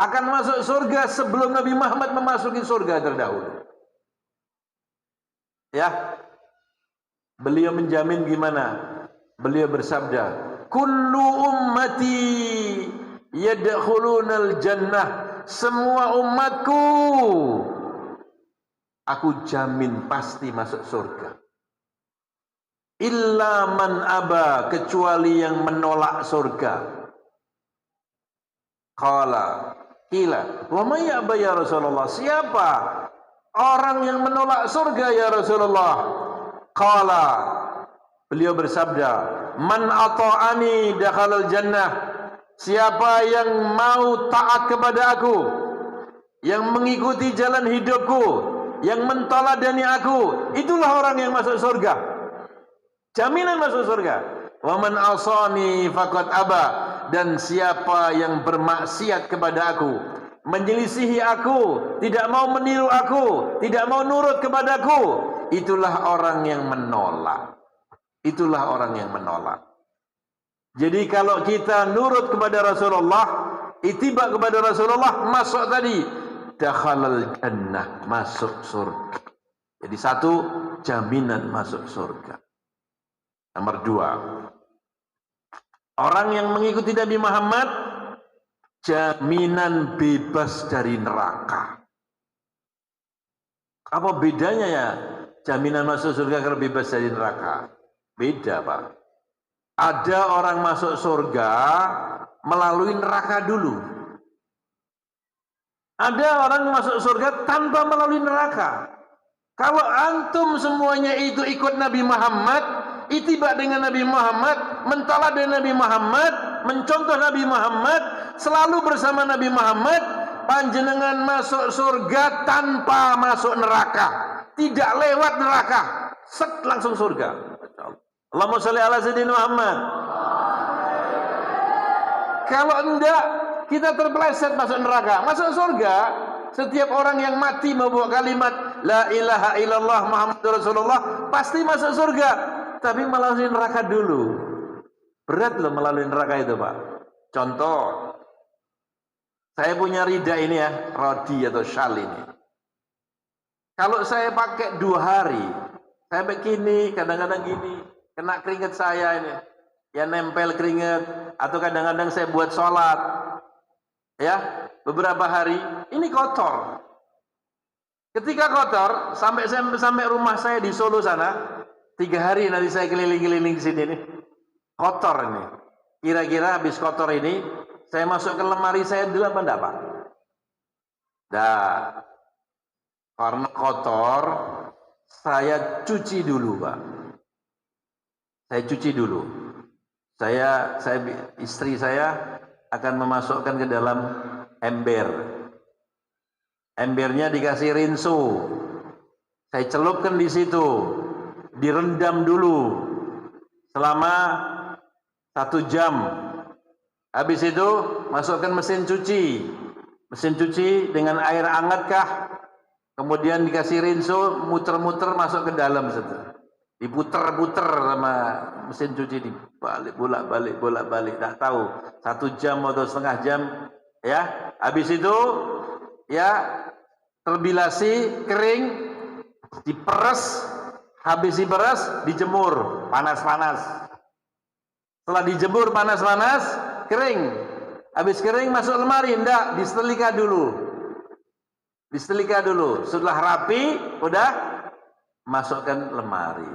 akan masuk surga sebelum Nabi Muhammad memasuki surga terdahulu. Ya, beliau menjamin gimana? Beliau bersabda, kullu ummati yadkhulunal jannah. Semua umatku aku jamin pasti masuk surga. Illa man aba, kecuali yang menolak surga. Qala, qila, wa may ya'ba ya Rasulullah? Siapa orang yang menolak surga ya Rasulullah? Qala, beliau bersabda, man ata'ani dakhalal jannah. Siapa yang mau taat kepada aku, yang mengikuti jalan hidupku, yang menteladani aku, itulah orang yang masuk surga. Jaminan masuk surga. Wa man asani faqad aba, dan siapa yang bermaksiat kepada aku, menyelisihi aku, tidak mau meniru aku, tidak mau nurut kepadaku, itulah orang yang menolak. Itulah orang yang menolak. Jadi kalau kita nurut kepada Rasulullah, ittiba kepada Rasulullah, masuk tadi dakhalal jannah, masuk surga. Jadi satu, jaminan masuk surga. Nomor dua, orang yang mengikuti Nabi Muhammad, jaminan bebas dari neraka. Apa bedanya ya jaminan masuk surga kalau bebas dari neraka? Beda, Pak. Ada orang masuk surga melalui neraka dulu. Ada orang masuk surga tanpa melalui neraka. Kalau antum semuanya itu ikut Nabi Muhammad, ittiba dengan Nabi Muhammad, menteladan Nabi Muhammad, mencontoh Nabi Muhammad, selalu bersama Nabi Muhammad, panjenengan masuk surga tanpa masuk neraka, tidak lewat neraka, set langsung surga. Allahumma sholli ala sayyidina Muhammad. Kalau enggak, kita terpeleset masuk neraka. Masuk surga, setiap orang yang mati membawa kalimat la ilaha illallah Muhammadur Rasulullah pasti masuk surga, tapi melalui neraka dulu. Berat loh melalui neraka itu, Pak. Contoh, saya punya rida ini ya, rodi atau syal ini. Kalau saya pakai 2 hari, saya begini, kadang-kadang gini, kena keringat saya ini, ya nempel keringat, atau kadang-kadang saya buat sholat, ya beberapa hari, ini kotor. Ketika kotor, sampai rumah saya di Solo sana, 3 hari nanti saya keliling-keliling ke sini nih, kotor ini. Kira-kira habis kotor ini, saya masuk ke lemari saya dulu apa enggak, Pak? Nah, karena kotor, saya cuci dulu, Pak. Saya cuci dulu. Istri saya akan memasukkan ke dalam ember. Embernya dikasih rinso. Saya celupkan di situ, direndam dulu selama 1 jam. Habis itu masukkan mesin cuci. Mesin cuci dengan air hangatkah? Kemudian dikasih rinso, muter-muter masuk ke dalam situ. Diputer-puter sama mesin cuci, dibalik, bolak-balik, tak tahu 1 jam atau setengah jam, ya. Habis itu, ya terbilasi, kering, diperes, habis diperes, dijemur, panas-panas. Setelah dijemur panas-panas, kering. Habis kering masuk lemari, enggak, disetrika dulu. Disetrika dulu. Setelah rapi, udah masukkan lemari.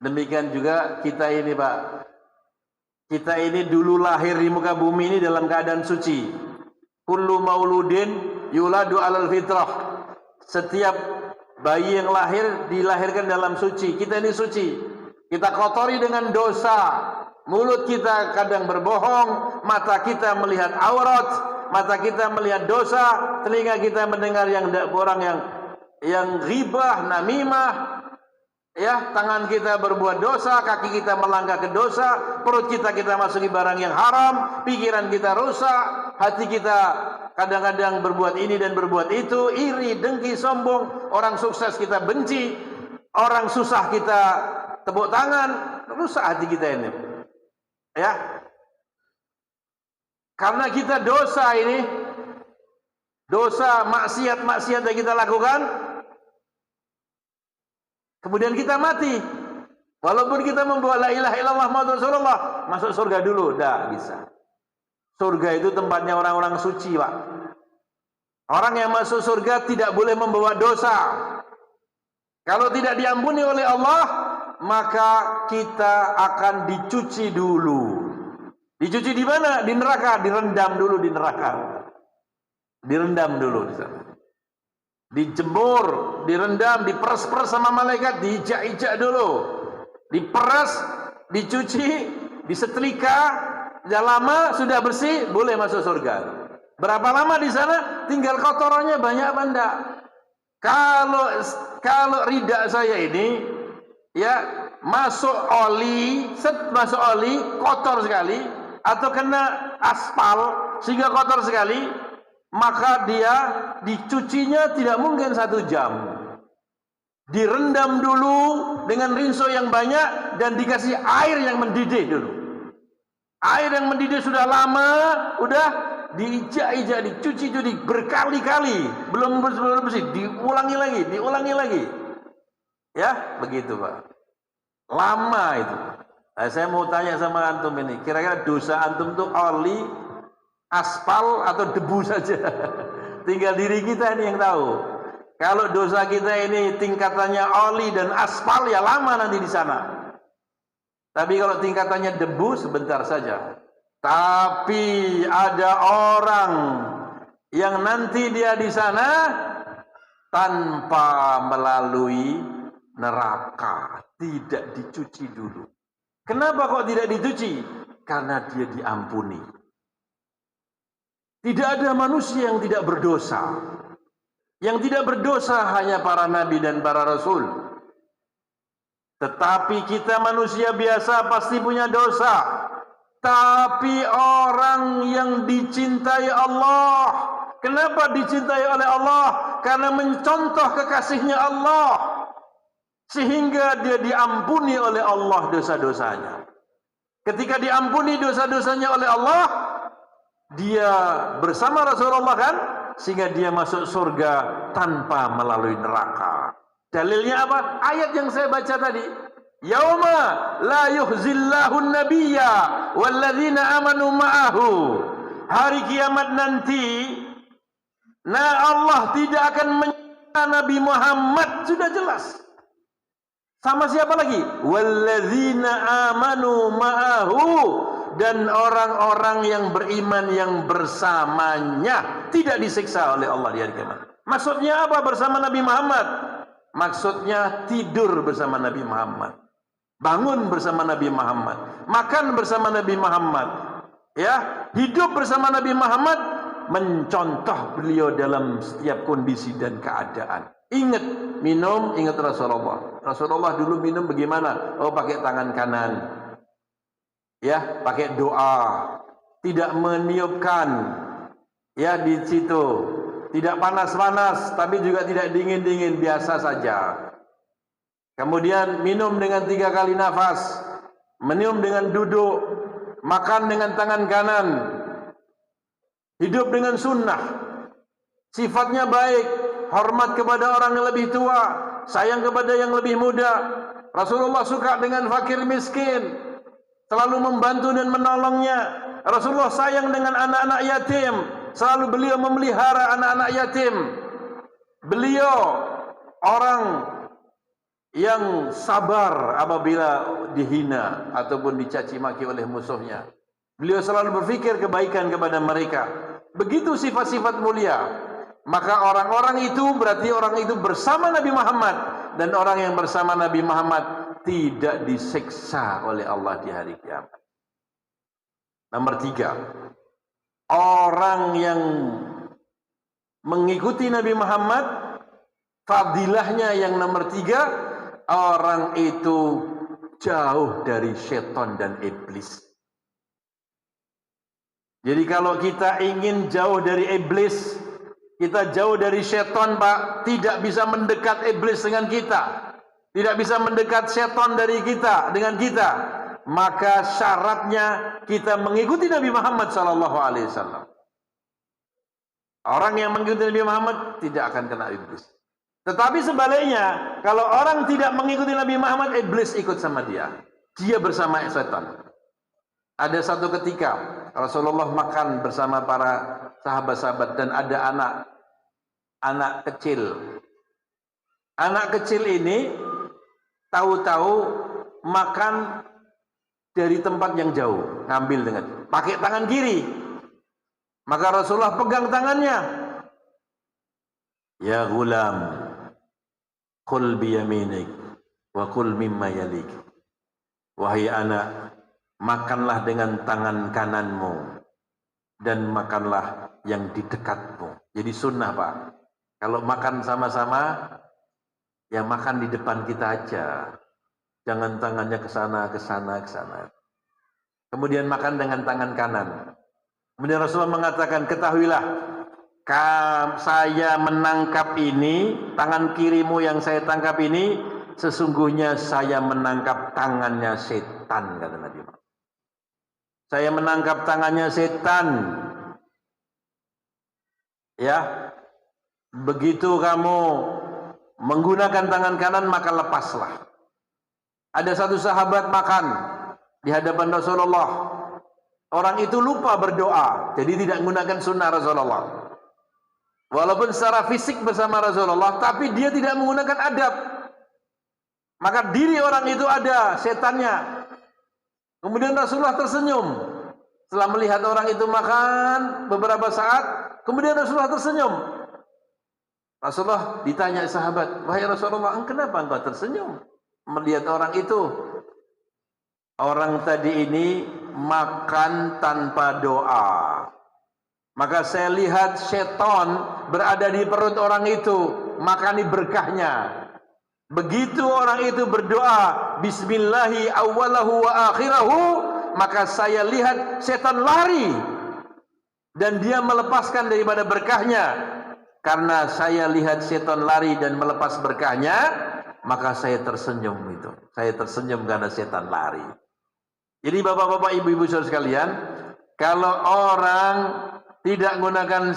Demikian juga kita ini, Pak. Kita ini dulu lahir di muka bumi ini dalam keadaan suci. Kullu mauludin yuladu alal fitrah. Setiap bayi yang lahir dilahirkan dalam suci. Kita ini suci. Kita kotori dengan dosa. Mulut kita kadang berbohong, mata kita melihat aurat, mata kita melihat dosa, telinga kita mendengar orang yang ghibah, namimah, ya, tangan kita berbuat dosa, kaki kita melangkah ke dosa, perut kita masuki barang yang haram, pikiran kita rusak, hati kita kadang-kadang berbuat ini dan berbuat itu, iri, dengki, sombong, orang sukses kita benci, orang susah kita tepuk tangan, rusak hati kita ini. Ya. Karena kita dosa ini, dosa maksiat yang kita lakukan, Kemudian kita mati. Walaupun kita membawa la ilaha illallah Muhammadur Rasulullah, masuk surga dulu, dah bisa. Surga itu tempatnya orang-orang suci, Pak. Orang yang masuk surga tidak boleh membawa dosa. Kalau tidak diampuni oleh Allah, maka kita akan dicuci dulu. Dicuci di mana? Di neraka, direndam dulu di neraka. Direndam dulu di sana. Dijemur, direndam, diperas-peras sama malaikat, diijak-ijak dulu. Diperas, dicuci, disetrika, sudah lama, sudah bersih, boleh masuk surga. Berapa lama di sana? Tinggal kotorannya banyak apa enggak? Kalau ridak saya ini, ya masuk oli, masuk oli, kotor sekali, atau kena aspal sehingga kotor sekali, maka dia dicucinya tidak mungkin 1 jam. Direndam dulu dengan rinso yang banyak dan dikasih air yang mendidih dulu. Air yang mendidih sudah lama, udah diijak-ijak, dicuci berkali-kali, belum bersih, diulangi lagi. Ya, begitu Pak. Lama itu. Nah, saya mau tanya sama antum ini, kira-kira dosa antum tuh oli, aspal atau debu saja? Tinggal diri kita ini yang tahu. Kalau dosa kita ini tingkatannya oli dan aspal, ya lama nanti di sana. Tapi kalau tingkatannya debu, sebentar saja. Tapi ada orang yang nanti dia di sana tanpa melalui neraka, tidak dicuci dulu. Kenapa kok tidak dicuci? Karena dia diampuni. Tidak ada manusia yang tidak berdosa. Yang tidak berdosa hanya para nabi dan para rasul. Tetapi kita manusia biasa pasti punya dosa. Tapi orang yang dicintai Allah, kenapa dicintai oleh Allah? Karena mencontoh kekasihnya Allah, sehingga dia diampuni oleh Allah dosa-dosanya. Ketika diampuni dosa-dosanya oleh Allah, dia bersama Rasulullah kan, sehingga dia masuk surga tanpa melalui neraka. Dalilnya apa? Ayat yang saya baca tadi. Yauma la yukhzillahu an-nabiyya walladzina amanu ma'ahu. Hari kiamat nanti, Allah tidak akan menyiksa Nabi Muhammad, sudah jelas. Sama siapa lagi? Walladzina amanu ma'ahu, dan orang-orang yang beriman yang bersamanya tidak disiksa oleh Allah di hari kiamat. Maksudnya apa bersama Nabi Muhammad? Maksudnya tidur bersama Nabi Muhammad, bangun bersama Nabi Muhammad, makan bersama Nabi Muhammad, ya, hidup bersama Nabi Muhammad, mencontoh beliau dalam setiap kondisi dan keadaan. Ingat minum, ingat Rasulullah. Rasulullah dulu minum bagaimana? Oh, pakai tangan kanan, ya, pakai doa, tidak meniupkan, ya, di situ. Tidak panas-panas, tapi juga tidak dingin-dingin, biasa saja. Kemudian minum dengan 3 kali nafas, minum dengan duduk, makan dengan tangan kanan, hidup dengan sunnah, sifatnya baik, hormat kepada orang yang lebih tua, sayang kepada yang lebih muda. Rasulullah suka dengan fakir miskin, selalu membantu dan menolongnya. Rasulullah sayang dengan anak-anak yatim, selalu beliau memelihara anak-anak yatim. Beliau orang yang sabar apabila dihina ataupun dicaci maki oleh musuhnya. Beliau selalu berpikir kebaikan kepada mereka. Begitu sifat-sifat mulia. Maka orang-orang itu berarti orang itu bersama Nabi Muhammad, dan orang yang bersama Nabi Muhammad tidak disiksa oleh Allah di hari kiamat. Nomor 3, orang yang mengikuti Nabi Muhammad, fadilahnya yang nomor 3, orang itu jauh dari setan dan iblis. Jadi kalau kita ingin jauh dari iblis, kita jauh dari setan, Pak, tidak bisa mendekat iblis dengan kita, tidak bisa mendekat setan dari kita dengan kita. Maka syaratnya kita mengikuti Nabi Muhammad SAW. Orang yang mengikuti Nabi Muhammad tidak akan kena iblis. Tetapi sebaliknya, kalau orang tidak mengikuti Nabi Muhammad, iblis ikut sama dia. Dia bersama setan. Ada satu ketika Rasulullah makan bersama para sahabat-sahabat dan ada anak kecil. Anak kecil ini tahu-tahu makan dari tempat yang jauh, ngambil dengan pakai tangan kiri. Maka Rasulullah pegang tangannya. Ya gulam, kul biyaminik wa kul mimma yalik. Wahai anak, makanlah dengan tangan kananmu dan makanlah yang di dekatmu. Jadi sunnah, Pak. Kalau makan sama-sama, ya makan di depan kita aja. Jangan tangannya ke sana, ke sana, ke sana. Kemudian makan dengan tangan kanan. Kemudian Rasulullah mengatakan, ketahuilah, saya menangkap ini, tangan kirimu yang saya tangkap ini, sesungguhnya saya menangkap tangannya setan, kata Nabi Muhammad. Saya menangkap tangannya setan. Ya, begitu kamu menggunakan tangan kanan, maka lepaslah. Ada satu sahabat makan di hadapan Rasulullah. Orang itu lupa berdoa, jadi tidak menggunakan sunnah Rasulullah. Walaupun secara fisik bersama Rasulullah, tapi dia tidak menggunakan adab. Maka diri orang itu ada setannya. Kemudian Rasulullah tersenyum. Setelah melihat orang itu makan beberapa saat, kemudian Rasulullah tersenyum. Rasulullah ditanya sahabat, wahai Rasulullah, kenapa engkau tersenyum melihat orang itu? Orang tadi ini makan tanpa doa. Maka saya lihat setan berada di perut orang itu, makani berkahnya. Begitu orang itu berdoa, Bismillahi awwalahu wa akhirahu, maka saya lihat setan lari dan dia melepaskan daripada berkahnya. Karena saya lihat setan lari dan melepas berkahnya, maka saya tersenyum itu. Saya tersenyum karena setan lari. Jadi bapak-bapak, ibu-ibu saudara sekalian, kalau orang tidak menggunakan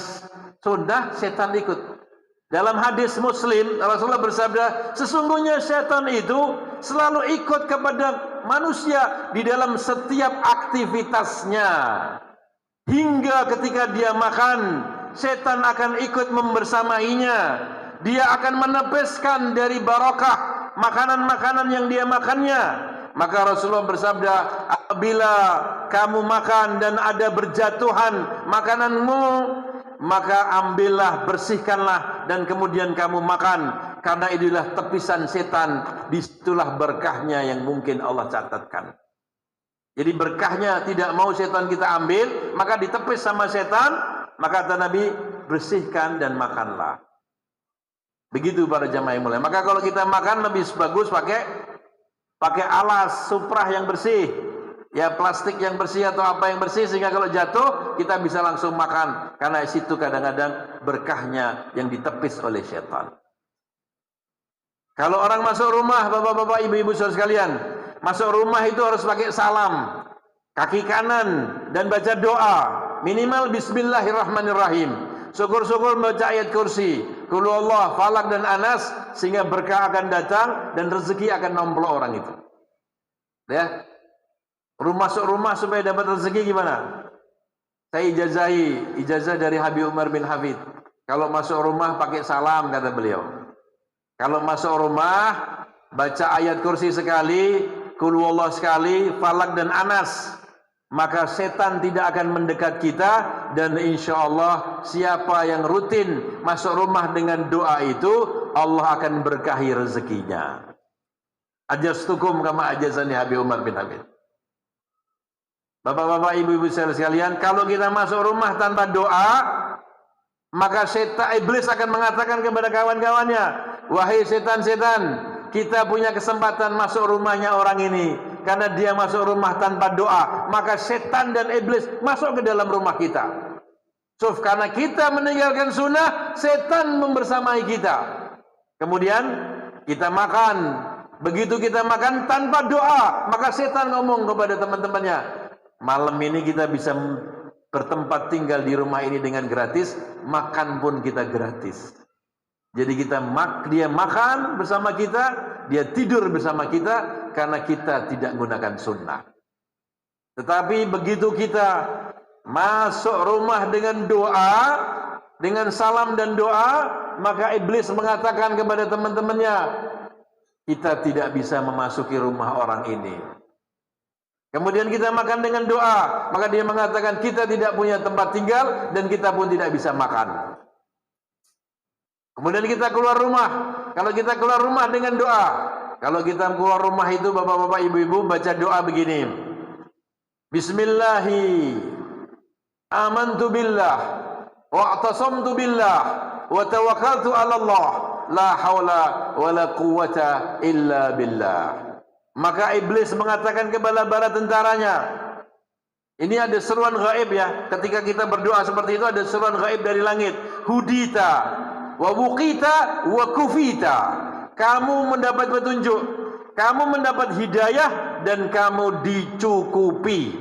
sunnah, setan ikut. Dalam hadis Muslim, Rasulullah bersabda, sesungguhnya setan itu selalu ikut kepada manusia di dalam setiap aktivitasnya. Hingga ketika dia makan, setan akan ikut membersamainya. Dia akan menepeskan dari barakah makanan-makanan yang dia makannya. Maka Rasulullah bersabda, apabila kamu makan dan ada berjatuhan makananmu, maka ambillah, bersihkanlah, dan kemudian kamu makan. Karena inilah tepisan setan, disitulah berkahnya yang mungkin Allah catatkan. Jadi berkahnya tidak mau setan kita ambil, maka ditepis sama setan. Maka kata Nabi, bersihkan dan makanlah. Begitu para jamaah yang mulia. Maka kalau kita makan lebih bagus pakai alas suprah yang bersih, ya plastik yang bersih atau apa yang bersih, sehingga kalau jatuh kita bisa langsung makan. Karena situ kadang-kadang berkahnya yang ditepis oleh setan. Kalau orang masuk rumah, bapak-bapak, ibu-ibu saudara sekalian, masuk rumah itu harus pakai salam, kaki kanan, dan baca doa. Minimal Bismillahirrahmanirrahim. Syukur-syukur baca ayat kursi, Qul huwallah, Falak dan Anas, sehingga berkah akan datang dan rezeki akan nomplok orang itu. Ya, masuk rumah supaya dapat rezeki gimana? Saya ijazah dari Habib Umar bin Hafid. Kalau masuk rumah pakai salam, kata beliau. Kalau masuk rumah baca ayat kursi sekali, Qul huwallah sekali, Falak dan Anas. Maka setan tidak akan mendekat kita, dan insya Allah siapa yang rutin masuk rumah dengan doa itu, Allah akan berkahi rezekinya. Ajastukum kama ajazani Habib Umar bin Hafid. Bapak-bapak, ibu-ibu sekalian, kalau kita masuk rumah tanpa doa, maka setan iblis akan mengatakan kepada kawan-kawannya, wahai setan-setan, kita punya kesempatan masuk rumahnya orang ini. Karena dia masuk rumah tanpa doa, maka setan dan iblis masuk ke dalam rumah kita. So, karena kita meninggalkan sunnah, setan membersamai kita. Kemudian kita makan. Begitu kita makan tanpa doa, maka setan ngomong kepada teman-temannya, malam ini kita bisa bertempat tinggal di rumah ini dengan gratis, makan pun kita gratis. Jadi dia makan bersama kita, dia tidur bersama kita karena kita tidak menggunakan sunnah. Tetapi begitu kita masuk rumah dengan doa, dengan salam dan doa, maka iblis mengatakan kepada teman-temannya, kita tidak bisa memasuki rumah orang ini. Kemudian kita makan dengan doa, maka dia mengatakan kita tidak punya tempat tinggal dan kita pun tidak bisa makan. Kemudian kita keluar rumah. Kalau kita keluar rumah dengan doa, kalau kita keluar rumah itu bapak-bapak, ibu-ibu baca doa begini. Bismillahi amantu billah wa a'tasamtu billah wa tawakkaltu 'ala Allah la haula wa la quwwata illa billah. Maka iblis mengatakan kepada bala tentaranya, ini ada seruan gaib ya, ketika kita berdoa seperti itu ada seruan gaib dari langit. Hudita wa wuqita wa kufita. Kamu mendapat petunjuk, kamu mendapat hidayah dan kamu dicukupi.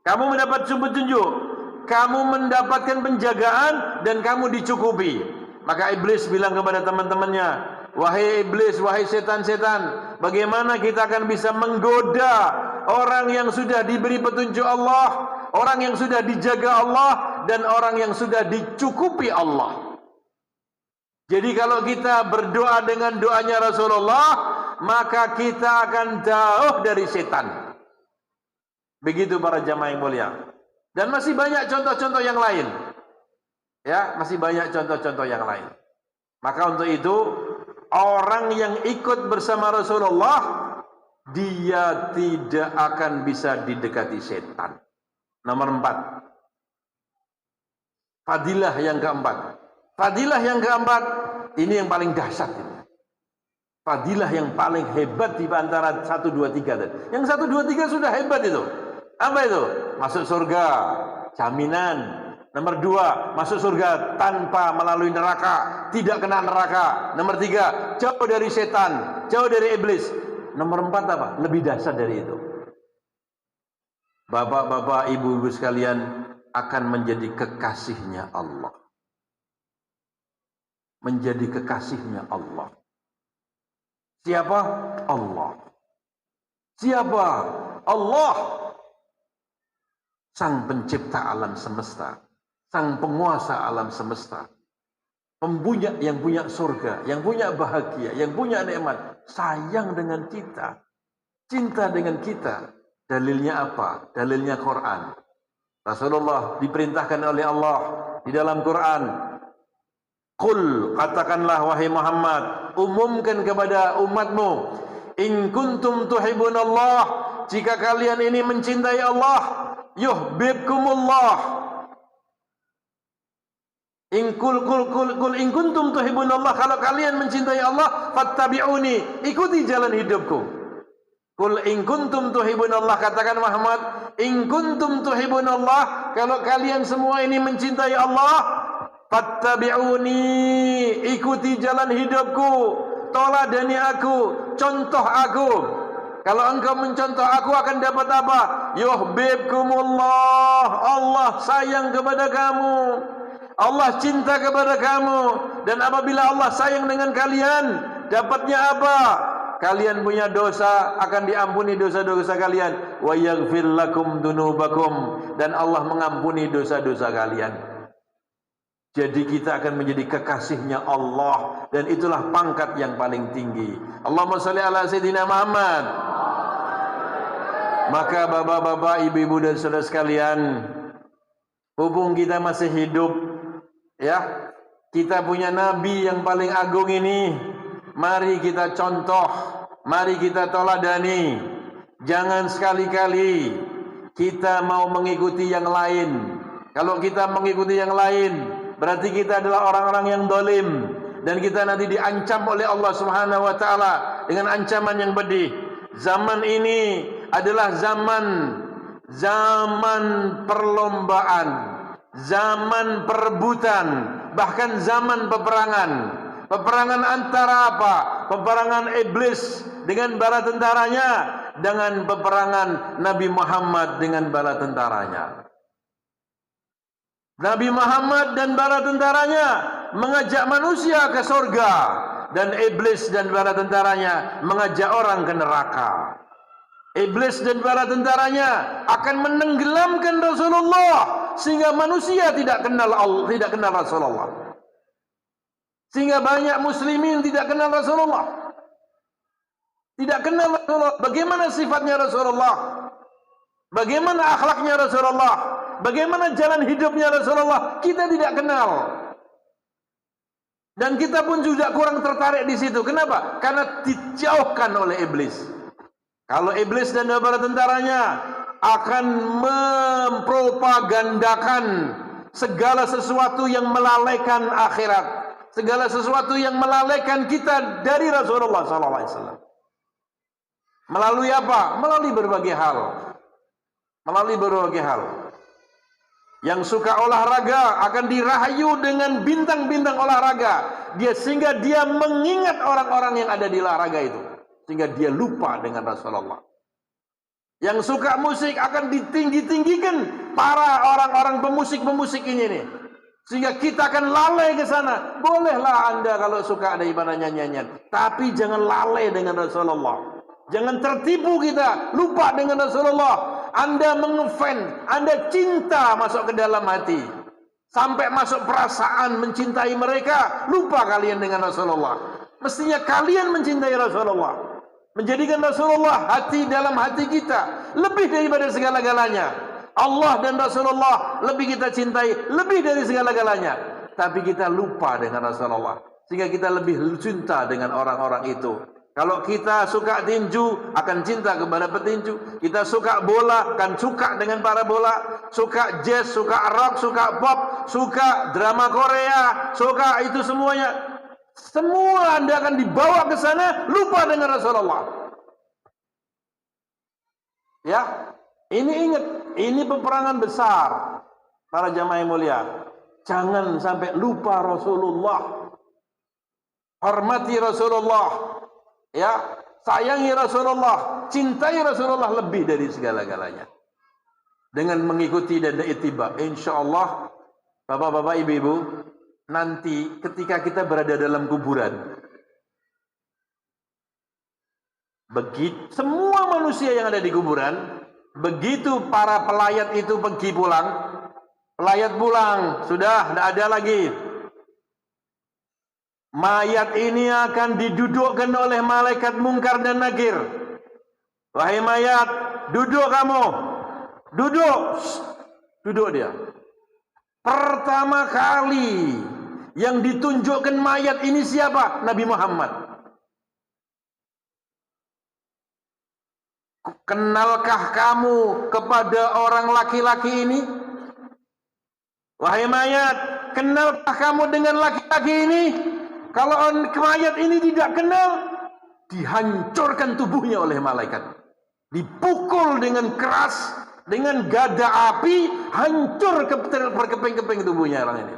Kamu mendapat petunjuk, kamu mendapatkan penjagaan dan kamu dicukupi. Maka iblis bilang kepada teman-temannya, wahai iblis, wahai setan-setan, bagaimana kita akan bisa menggoda orang yang sudah diberi petunjuk Allah, orang yang sudah dijaga Allah, dan orang yang sudah dicukupi Allah. Jadi kalau kita berdoa dengan doanya Rasulullah, maka kita akan jauh dari setan. Begitu para jamaah yang mulia. Dan masih banyak contoh-contoh yang lain. Ya, masih banyak contoh-contoh yang lain. Maka untuk itu, orang yang ikut bersama Rasulullah, dia tidak akan bisa didekati setan. Nomor 4. Fadilah yang keempat. Fadilah yang keempat, ini yang paling dahsyat ini. Fadilah yang paling hebat di antara 1, 2, 3 tadi. Yang 1, 2, 3 sudah hebat itu. Apa itu? Masuk surga, jaminan. Nomor 2, masuk surga tanpa melalui neraka, tidak kena neraka. Nomor 3, jauh dari setan, jauh dari iblis. Nomor 4 apa? Lebih dahsyat dari itu. Bapak-bapak, ibu-ibu sekalian akan menjadi kekasihnya Allah. Menjadi kekasihnya Allah. Siapa? Allah. Siapa? Allah. Sang pencipta alam semesta, sang penguasa alam semesta, yang punya surga, yang punya bahagia, yang punya nikmat, sayang dengan kita, cinta dengan kita. Dalilnya apa? Dalilnya Quran. Rasulullah diperintahkan oleh Allah di dalam Quran, qul, katakanlah wahai Muhammad, umumkan kepada umatmu, in kuntum tuhibbunallah, jika kalian ini mencintai Allah, yuhibbukumullah. In kuntum tuhibbunallah, kalau kalian mencintai Allah, fattabi'uni, ikuti jalan hidupku. Qul in kuntum tuhibbunallah, katakan Muhammad, in kuntum tuhibbunallah, kalau kalian semua ini mencintai Allah, fattabi'uni, ikuti jalan hidupku, toladani aku, contoh aku. Kalau engkau mencontoh aku akan dapat apa? Yuhibbukumullah, Allah sayang kepada kamu, Allah cinta kepada kamu. Dan apabila Allah sayang dengan kalian, dapatnya apa? Kalian punya dosa, akan diampuni dosa-dosa kalian. Wa yaghfir lakum dunubakum, dan Allah mengampuni dosa-dosa kalian. Jadi kita akan menjadi kekasihnya Allah, dan itulah pangkat yang paling tinggi. Allahumma sholli ala sayyidina Muhammad. Maka bapak-bapak, ibu-ibu dan saudara sekalian, hubung kita masih hidup, ya, kita punya nabi yang paling agung ini, mari kita contoh, mari kita toladani. Jangan sekali-kali kita mau mengikuti yang lain. Kalau kita mengikuti yang lain, berarti kita adalah orang-orang yang dolim, dan kita nanti diancam oleh Allah Subhanahu wa taala dengan ancaman yang pedih. Zaman ini adalah zaman perlombaan, zaman perebutan, bahkan zaman peperangan. Peperangan antara apa? Peperangan iblis dengan bala tentaranya, dengan peperangan Nabi Muhammad dengan bala tentaranya. Nabi Muhammad dan bala tentaranya mengajak manusia ke surga, dan iblis dan para tentaranya mengajak orang ke neraka. Iblis dan para tentaranya akan menenggelamkan Rasulullah sehingga manusia tidak kenal Allah, tidak kenal Rasulullah. Sehingga banyak muslimin tidak kenal Rasulullah. Tidak kenal Rasulullah. Bagaimana sifatnya Rasulullah? Bagaimana akhlaknya Rasulullah? Bagaimana jalan hidupnya Rasulullah? Kita tidak kenal. Dan kita pun juga kurang tertarik di situ. Kenapa? Karena dijauhkan oleh iblis. Kalau iblis dan para tentaranya akan mempropagandakan segala sesuatu yang melalaikan akhirat, segala sesuatu yang melalaikan kita dari Rasulullah SAW. Melalui apa? Melalui berbagai hal. Melalui berbagai hal. Yang suka olahraga akan dirahayu dengan bintang-bintang olahraga. Sehingga dia mengingat orang-orang yang ada di olahraga itu. Sehingga dia lupa dengan Rasulullah. Yang suka musik akan ditinggi-tinggikan para orang-orang pemusik-pemusik ini nih. Sehingga kita akan lalai ke sana. Bolehlah Anda kalau suka ada ibadah nyanyian. Tapi jangan lalai dengan Rasulullah. Jangan tertipu kita, lupa dengan Rasulullah. Anda mengefan, Anda cinta masuk ke dalam hati. Sampai masuk perasaan mencintai mereka, lupa kalian dengan Rasulullah. Mestinya kalian mencintai Rasulullah. Menjadikan Rasulullah hati dalam hati kita. Lebih daripada segala-galanya. Allah dan Rasulullah lebih kita cintai, lebih dari segala-galanya. Tapi kita lupa dengan Rasulullah. Sehingga kita lebih cinta dengan orang-orang itu. Kalau kita suka tinju, akan cinta kepada petinju. Kita suka bola, akan suka dengan para bola. Suka jazz, suka rock, suka pop, suka drama Korea, suka itu semuanya. Semua Anda akan dibawa ke sana, lupa dengan Rasulullah. Ya, ini ingat, ini peperangan besar. Para jamaah yang mulia, jangan sampai lupa Rasulullah. Hormati Rasulullah. Ya, sayangi Rasulullah, cintai Rasulullah lebih dari segala-galanya. Dengan mengikuti dan ittiba, insyaallah Bapak-bapak, Ibu-ibu, nanti ketika kita berada dalam kuburan, begitu semua manusia yang ada di kuburan, begitu para pelayat itu pergi pulang, pelayat pulang, sudah tidak ada lagi. Mayat ini akan didudukkan oleh malaikat Munkar dan Nakir. Wahai mayat, duduk kamu. Duduk. Duduk dia. Pertama kali yang ditunjukkan mayat ini siapa? Nabi Muhammad. Kenalkah kamu kepada orang laki-laki ini? Wahai mayat, kenalkah kamu dengan laki-laki ini? Kalau mayat ini tidak kenal, dihancurkan tubuhnya oleh malaikat. Dipukul dengan keras, dengan gada api, hancur berkeping-keping tubuhnya orang ini.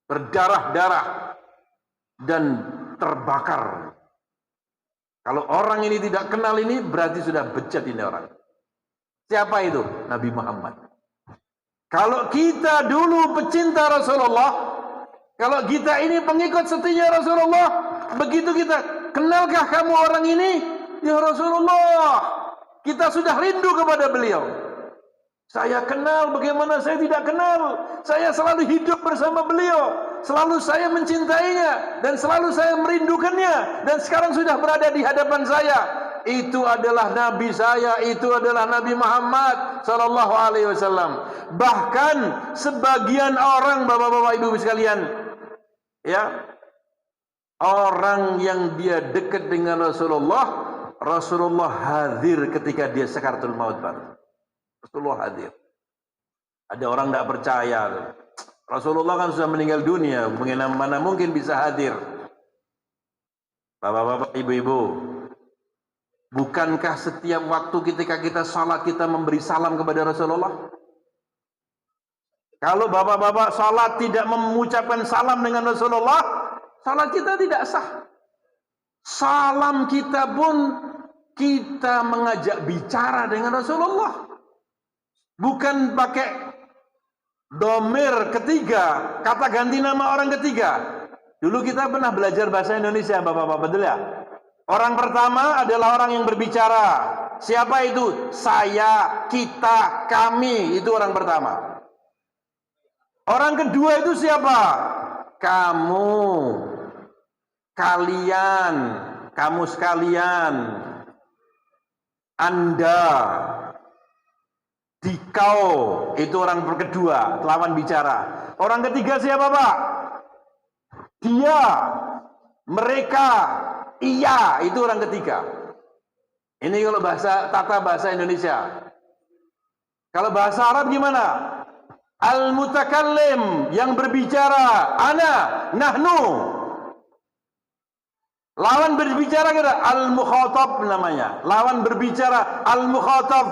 Berdarah-darah dan terbakar. Kalau orang ini tidak kenal ini, berarti sudah bejat ini orang. Siapa itu? Nabi Muhammad. Kalau kita dulu pecinta Rasulullah, kalau kita ini pengikut setianya Rasulullah, begitu kita, kenalkah kamu orang ini? Ya Rasulullah, kita sudah rindu kepada beliau. Saya kenal, bagaimana saya tidak kenal. Saya selalu hidup bersama beliau. Selalu saya mencintainya. Dan selalu saya merindukannya. Dan sekarang sudah berada di hadapan saya. Itu adalah Nabi saya. Itu adalah Nabi Muhammad Sallallahu Alaihi Wasallam. Bahkan sebagian orang, bapak-bapak, ibu-ibu sekalian, ya, orang yang dia dekat dengan Rasulullah, Rasulullah hadir ketika dia sakaratul maut. Rasulullah hadir. Ada orang tidak percaya, Rasulullah kan sudah meninggal dunia, bagaimana mungkin bisa hadir? Bapak-bapak, ibu-ibu, bukankah setiap waktu ketika kita salat kita memberi salam kepada Rasulullah? Kalau bapak-bapak salat tidak mengucapkan salam dengan Rasulullah, salat kita tidak sah. Salam kita pun kita mengajak bicara dengan Rasulullah. Bukan pakai Domir ketiga, kata ganti nama orang ketiga. Dulu kita pernah belajar bahasa Indonesia, Bapak-bapak, betul ya? Orang pertama adalah orang yang berbicara. Siapa itu? Saya, kita, kami. Itu orang pertama. Orang kedua itu siapa? Kamu, kalian, kamu sekalian, Anda, dikau. Itu orang kedua, lawan bicara. Orang ketiga siapa, Pak? Dia, mereka, iya. Itu orang ketiga. Ini kalau tata bahasa Indonesia. Kalau bahasa Arab gimana? Al-mutakallim, yang berbicara, ana, nahnu. Lawan berbicara kira al-mukhatab namanya. Lawan berbicara al-mukhatab,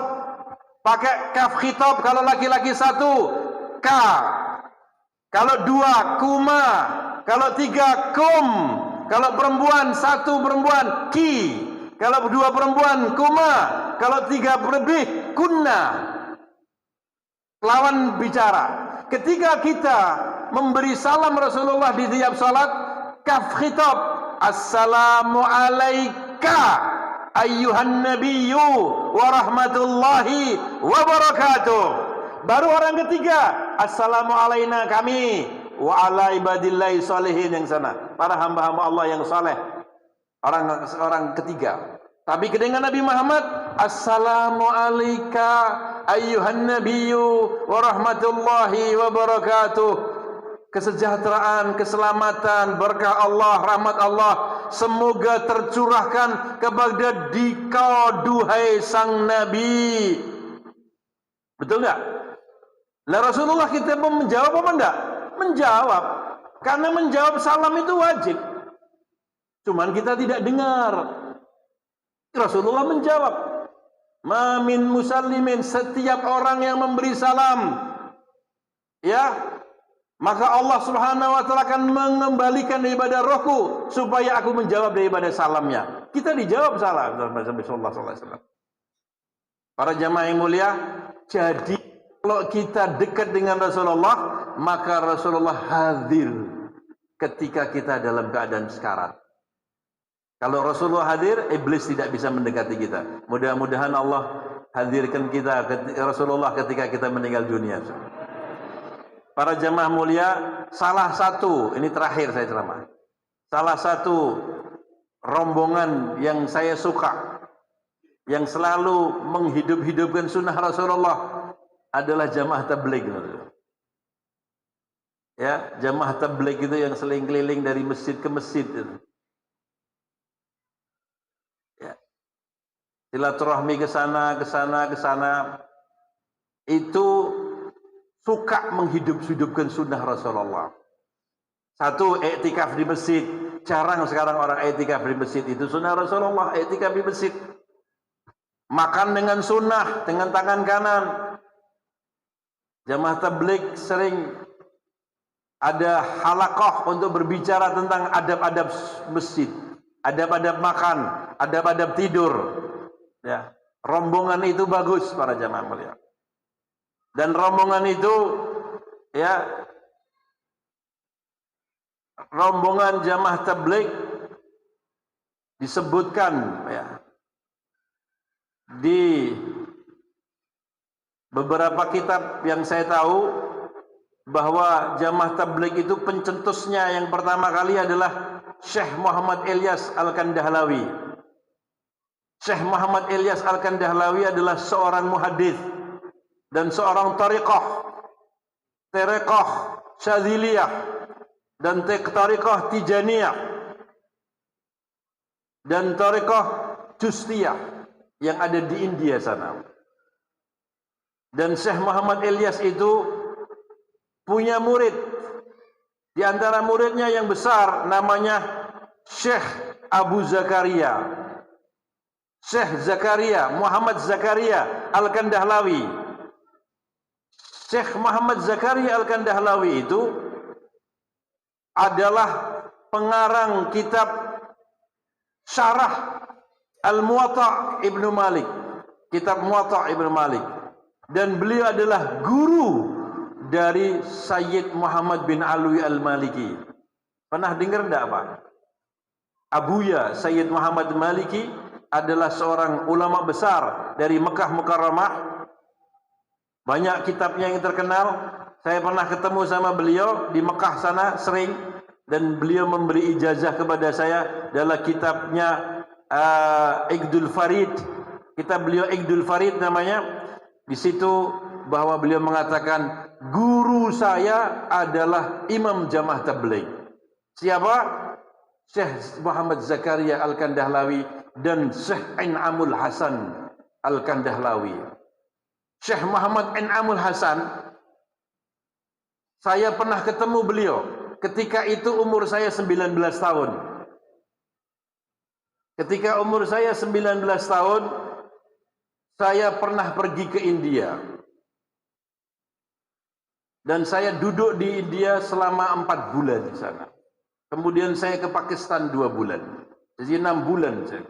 pakai kaf khitab. Kalau laki-laki satu, ka. Kalau dua, kuma. Kalau tiga, kum. Kalau perempuan satu, perempuan, ki. Kalau dua perempuan, kuma. Kalau tiga lebih, kunna. Lawan bicara. Ketika kita memberi salam Rasulullah di tiap salat, kaf khitab, assalamu alayka ayyuhan nabiyyu wa rahmatullahi wa barakatuh. Baru orang ketiga, assalamu alayna kami wa ala ibadillahi salihin, yang sana, para hamba-hamba Allah yang saleh. Orang ketiga. Tapi dengan Nabi Muhammad, assalamu alayka ayyuhan nabiyyu wa rahmatullahi wa barakatuh. Kesejahteraan, keselamatan, berkah Allah, rahmat Allah semoga tercurahkan kepada dikau, duhai sang Nabi. Betul enggak? Lah Rasulullah kita menjawab apa enggak? Menjawab. Karena menjawab salam itu wajib. Cuman kita tidak dengar. Rasulullah menjawab, ma min musallimin, setiap orang yang memberi salam, ya, maka Allah Subhanahu wa taala akan mengembalikan daripada rohku supaya aku menjawab daripada salamnya. Kita dijawab salam Rasulullah sallallahu alaihi wasallam. Para jamaah yang mulia, jadi kalau kita dekat dengan Rasulullah, maka Rasulullah hadir ketika kita dalam keadaan sekarat. Kalau Rasulullah hadir, iblis tidak bisa mendekati kita. Mudah-mudahan Allah hadirkan kita Rasulullah ketika kita meninggal dunia. Para jamaah mulia, salah satu, ini terakhir saya ceramah, salah satu rombongan yang saya suka, yang selalu menghidup-hidupkan sunnah Rasulullah adalah jamaah tabligh. Ya, jamaah tabligh itu yang seling keliling dari masjid ke masjid itu. Silaturahmi ke sana, ke sana, ke sana. Itu suka menghidup-hidupkan sunnah Rasulullah. Satu, iktikaf di masjid. Jarang sekarang orang iktikaf di masjid. Itu sunnah Rasulullah, iktikaf di masjid. Makan dengan sunnah, dengan tangan kanan. Jamaah tabligh sering ada halaqah untuk berbicara tentang adab-adab masjid. Adab-adab makan, adab-adab tidur. Ya, rombongan itu bagus para jamaah mulia. Dan rombongan itu, ya, rombongan jamaah tabligh disebutkan, ya, di beberapa kitab yang saya tahu bahwa jamaah tabligh itu pencetusnya yang pertama kali adalah Syekh Muhammad Ilyas Al-Kandahlawi. Syekh Muhammad Ilyas Al-Kandahlawi adalah seorang muhadis dan seorang tariqah Syadziliyah dan tariqah Tijaniyah dan tariqah Justiyah yang ada di India sana. Dan Syekh Muhammad Ilyas itu punya murid. Di antara muridnya yang besar namanya Syekh Abu Zakaria. Syekh Zakaria, Muhammad Zakaria Al-Kandahlawi. Syekh Muhammad Zakaria Al-Kandahlawi itu adalah pengarang kitab Syarah Al-Muwatta' Ibnu Malik. Kitab Muwatta' Ibnu Malik. Dan beliau adalah guru dari Sayyid Muhammad bin Alwi Al-Maliki. Pernah dengar enggak Pak? Abuya Sayyid Muhammad Maliki adalah seorang ulama besar dari Mekah Mukarramah. Banyak kitabnya yang terkenal. Saya pernah ketemu sama beliau di Mekah sana sering, dan beliau memberi ijazah kepada saya dalam kitabnya Iqdul Farid. Kitab beliau Iqdul Farid namanya. Di situ bahwa beliau mengatakan guru saya adalah Imam Jamaah Tabligh. Siapa? Syekh Muhammad Zakaria Al-Kandahlawi dan Syekh In'amul Hasan Al-Kandahlawi. Syekh Muhammad In'amul Hasan, saya pernah ketemu beliau. Ketika itu umur saya 19 tahun. Ketika umur saya 19 tahun, saya pernah pergi ke India. Dan saya duduk di India selama 4 bulan di sana. Kemudian saya ke Pakistan 2 bulan. Jadi 6 bulan saya.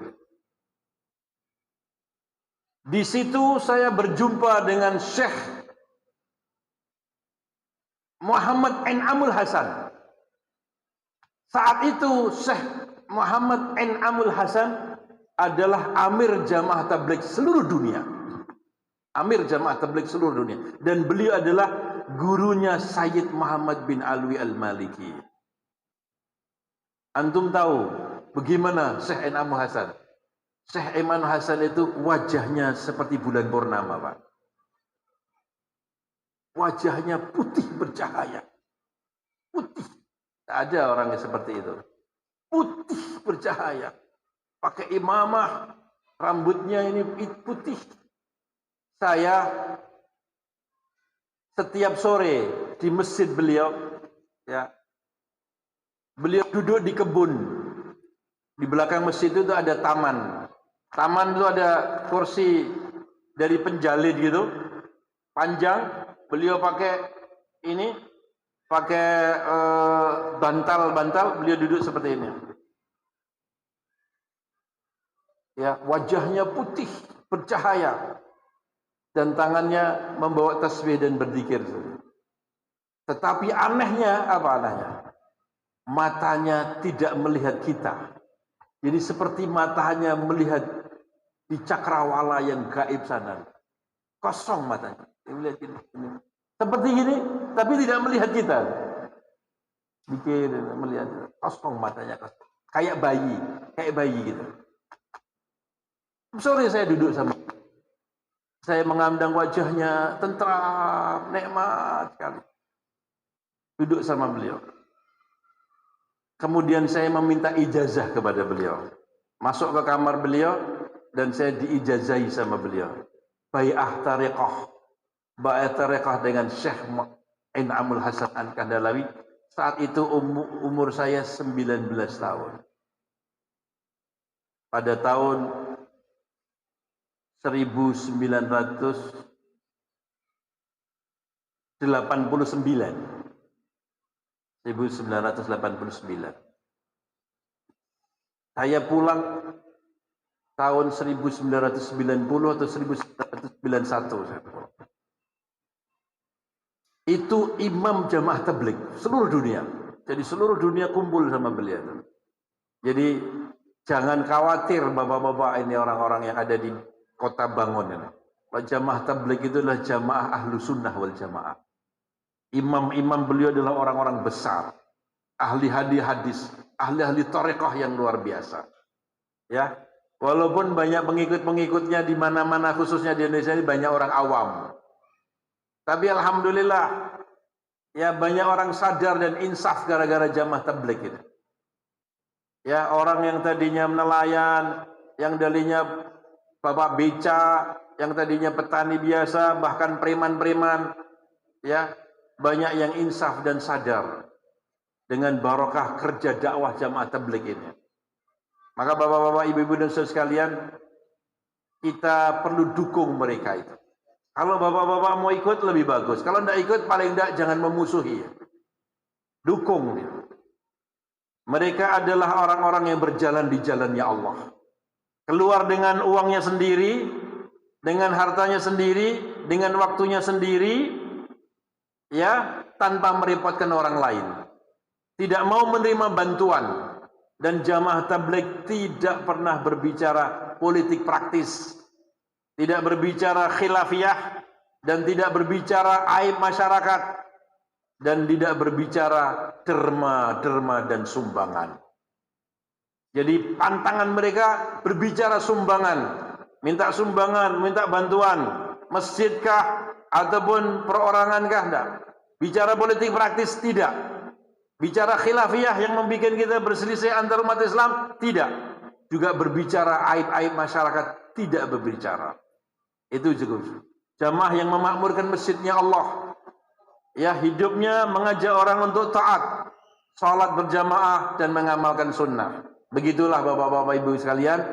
Di situ saya berjumpa dengan Syekh Muhammad In'amul Hasan. Saat itu Syekh Muhammad In'amul Hasan adalah Amir Jamaah Tabligh seluruh dunia. Amir Jamaah Tabligh seluruh dunia. Dan beliau adalah gurunya Sayyid Muhammad bin Alwi Al-Maliki. Antum tahu bagaimana Syekh In'amul Hasan? Syekh In'amul Hasan itu wajahnya seperti bulan purnama, Pak. Wajahnya putih bercahaya. Putih. Tak ada orang yang seperti itu. Putih bercahaya. Pakai imamah, rambutnya ini putih. Saya setiap sore di masjid beliau, ya, beliau duduk di kebun. Di belakang masjid itu ada taman. Taman itu ada kursi dari penjalin gitu, panjang. Beliau pakai ini, pakai bantal-bantal. Beliau duduk seperti ini. Ya, wajahnya putih, bercahaya, dan tangannya membawa tasbih dan berzikir. Tetapi anehnya apa anehnya? Matanya tidak melihat kita. Jadi seperti matanya melihat di cakrawala yang gaib sana. Kosong matanya. Melihat ini. Seperti ini, tapi tidak melihat kita. Dikir melihat kosong matanya, kosong. Kayak bayi gitu. Sore saya duduk sama. Saya mengamdang wajahnya tentram, nikmat sekali. Duduk sama beliau. Kemudian saya meminta ijazah kepada beliau. Masuk ke kamar beliau dan saya diijazahi sama beliau. Bai'ah tariqah. Bai'ah tariqah dengan Syekh In'amul Hasan Al-Kandahlawi. Saat itu umur saya 19 tahun. Pada tahun 1989. Saya pulang tahun 1990 atau 1991. Itu imam jamaah tabligh seluruh dunia. Jadi seluruh dunia kumpul sama beliau. Jadi jangan khawatir bapak-bapak ini orang-orang yang ada di kota Bangun ini. Jamaah tabligh itu adalah jamaah ahlu sunnah wal jamaah. Imam-imam beliau adalah orang-orang besar, ahli hadis, ahli-ahli thariqah yang luar biasa. Ya, walaupun banyak pengikut-pengikutnya di mana-mana, khususnya di Indonesia ini banyak orang awam. Tapi alhamdulillah, ya banyak orang sadar dan insaf gara-gara jamaah tabligh itu. Ya, orang yang tadinya nelayan, yang tadinya bapak beca, yang tadinya petani biasa, bahkan preman-preman, ya, banyak yang insaf dan sadar dengan barokah kerja dakwah jamaah tabligh ini. Maka bapak-bapak, ibu-ibu dan saudara sekalian, kita perlu dukung mereka itu. Kalau bapak-bapak mau ikut lebih bagus. Kalau tidak ikut, paling tidak jangan memusuhi. Dukung dia. Mereka adalah orang-orang yang berjalan di jalannya Allah. Keluar dengan uangnya sendiri, dengan hartanya sendiri, dengan waktunya sendiri. ya, tanpa merepotkan orang lain. Tidak mau menerima bantuan. Dan jamaah tabligh tidak pernah berbicara politik praktis, tidak berbicara khilafiyah, dan tidak berbicara aib masyarakat, dan tidak berbicara derma dan sumbangan. Jadi pantangan mereka berbicara sumbangan, minta sumbangan, minta bantuan, masjidkah ataupun perorangankah, tidak. Bicara politik praktis, tidak. Bicara khilafiyah yang membuat kita berselisih antar umat Islam, tidak. Juga berbicara aib-aib masyarakat, tidak berbicara. Itu cukup. Jamaah yang memakmurkan masjidnya Allah, ya, hidupnya mengajak orang untuk taat, salat berjamaah dan mengamalkan sunnah. Begitulah bapak-bapak ibu sekalian.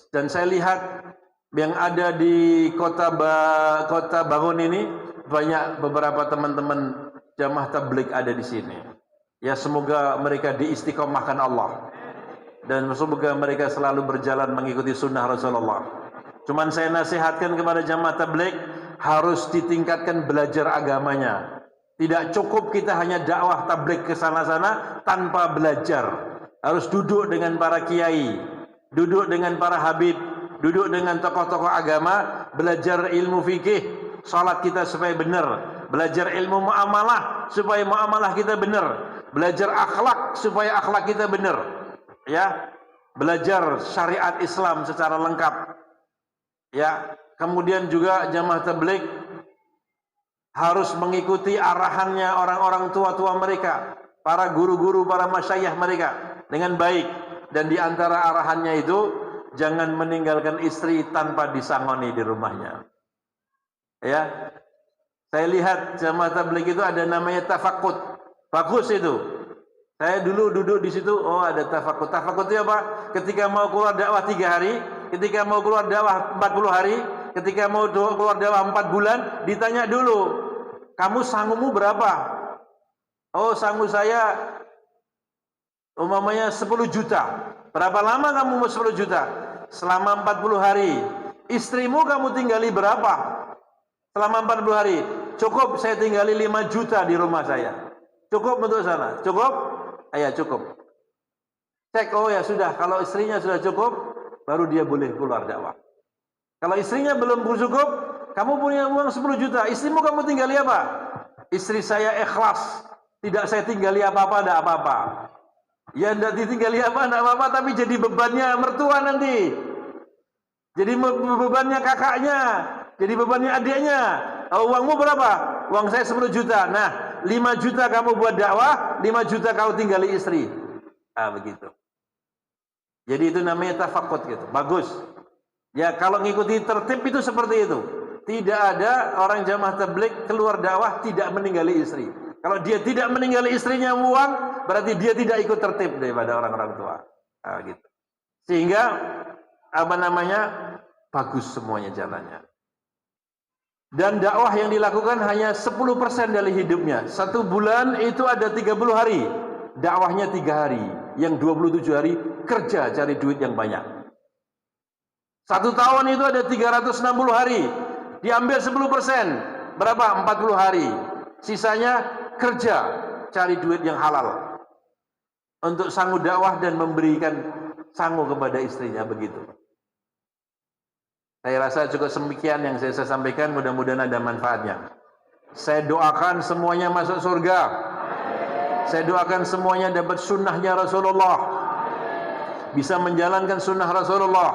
Dan saya lihat yang ada di kota Bangun ini, banyak beberapa teman-teman jamaah tabligh ada di sini. Ya, semoga mereka diistiqomahkan Allah, dan semoga mereka selalu berjalan mengikuti sunnah Rasulullah. Cuman saya nasihatkan kepada jamaah tabligh, harus ditingkatkan belajar agamanya. Tidak cukup kita hanya dakwah tabligh ke sana-sana tanpa belajar. Harus duduk dengan para kiai, duduk dengan para habib, duduk dengan tokoh-tokoh agama, belajar ilmu fikih, salat kita supaya benar, belajar ilmu muamalah supaya muamalah kita benar, belajar akhlak supaya akhlak kita benar, ya, belajar syariat Islam secara lengkap, ya. Kemudian juga jamaah tabligh harus mengikuti arahannya orang-orang tua-tua mereka, para guru-guru, para masyayikh mereka dengan baik. Dan di antara arahannya itu, jangan meninggalkan istri tanpa disangoni di rumahnya. Ya, saya lihat jamaah tabligh itu ada namanya tafakut. Bagus itu. Saya dulu duduk di situ, oh ada tafakut. Tafakut itu apa? Ketika mau keluar dakwah 3 hari, ketika mau keluar dakwah 40 hari, ketika mau keluar dakwah 4 bulan, ditanya dulu, kamu sangumu berapa? Oh, sanggup saya umpamanya 10 juta. Berapa lama kamu mau 10 juta? Selama 40 hari. Istrimu kamu tinggali berapa? Selama 40 hari. Cukup saya tinggali 5 juta di rumah saya. Cukup untuk sana? Cukup? Ya cukup. Cek, oh ya sudah. Kalau istrinya sudah cukup, baru dia boleh keluar dakwah. Kalau istrinya belum cukup, kamu punya uang 10 juta. Istrimu kamu tinggali apa? Istri saya ikhlas. Tidak saya tinggali apa-apa, tidak apa-apa. Ya tidak ditinggali apa, tidak apa-apa. Tapi jadi bebannya mertua nanti. Jadi bebannya kakaknya. Jadi bebannya adiknya. Uangmu berapa? Uang saya 10 juta. Nah, 5 juta kamu buat dakwah, 5 juta kau tinggali istri. Begitu. Jadi itu namanya tafakut gitu. Bagus. Ya, kalau ngikuti tertib itu seperti itu. Tidak ada orang jamaah tabligh keluar dakwah tidak meninggali istri. Kalau dia tidak meninggali istrinya uang, berarti dia tidak ikut tertib daripada orang-orang tua. Gitu. Sehingga bagus semuanya jalannya. Dan dakwah yang dilakukan hanya 10% dari hidupnya. 1 bulan itu ada 30 hari. Dakwahnya 3 hari. Yang 27 hari kerja cari duit yang banyak. 1 tahun itu ada 360 hari. Diambil 10%. Berapa? 40 hari. Sisanya kerja cari duit yang halal. Untuk sanggup dakwah dan memberikan sanggup kepada istrinya, begitu. Saya rasa cukup semikian yang saya sampaikan, mudah-mudahan ada manfaatnya. Saya doakan semuanya masuk surga. Saya doakan semuanya dapat sunnahnya Rasulullah. Bisa menjalankan sunnah Rasulullah.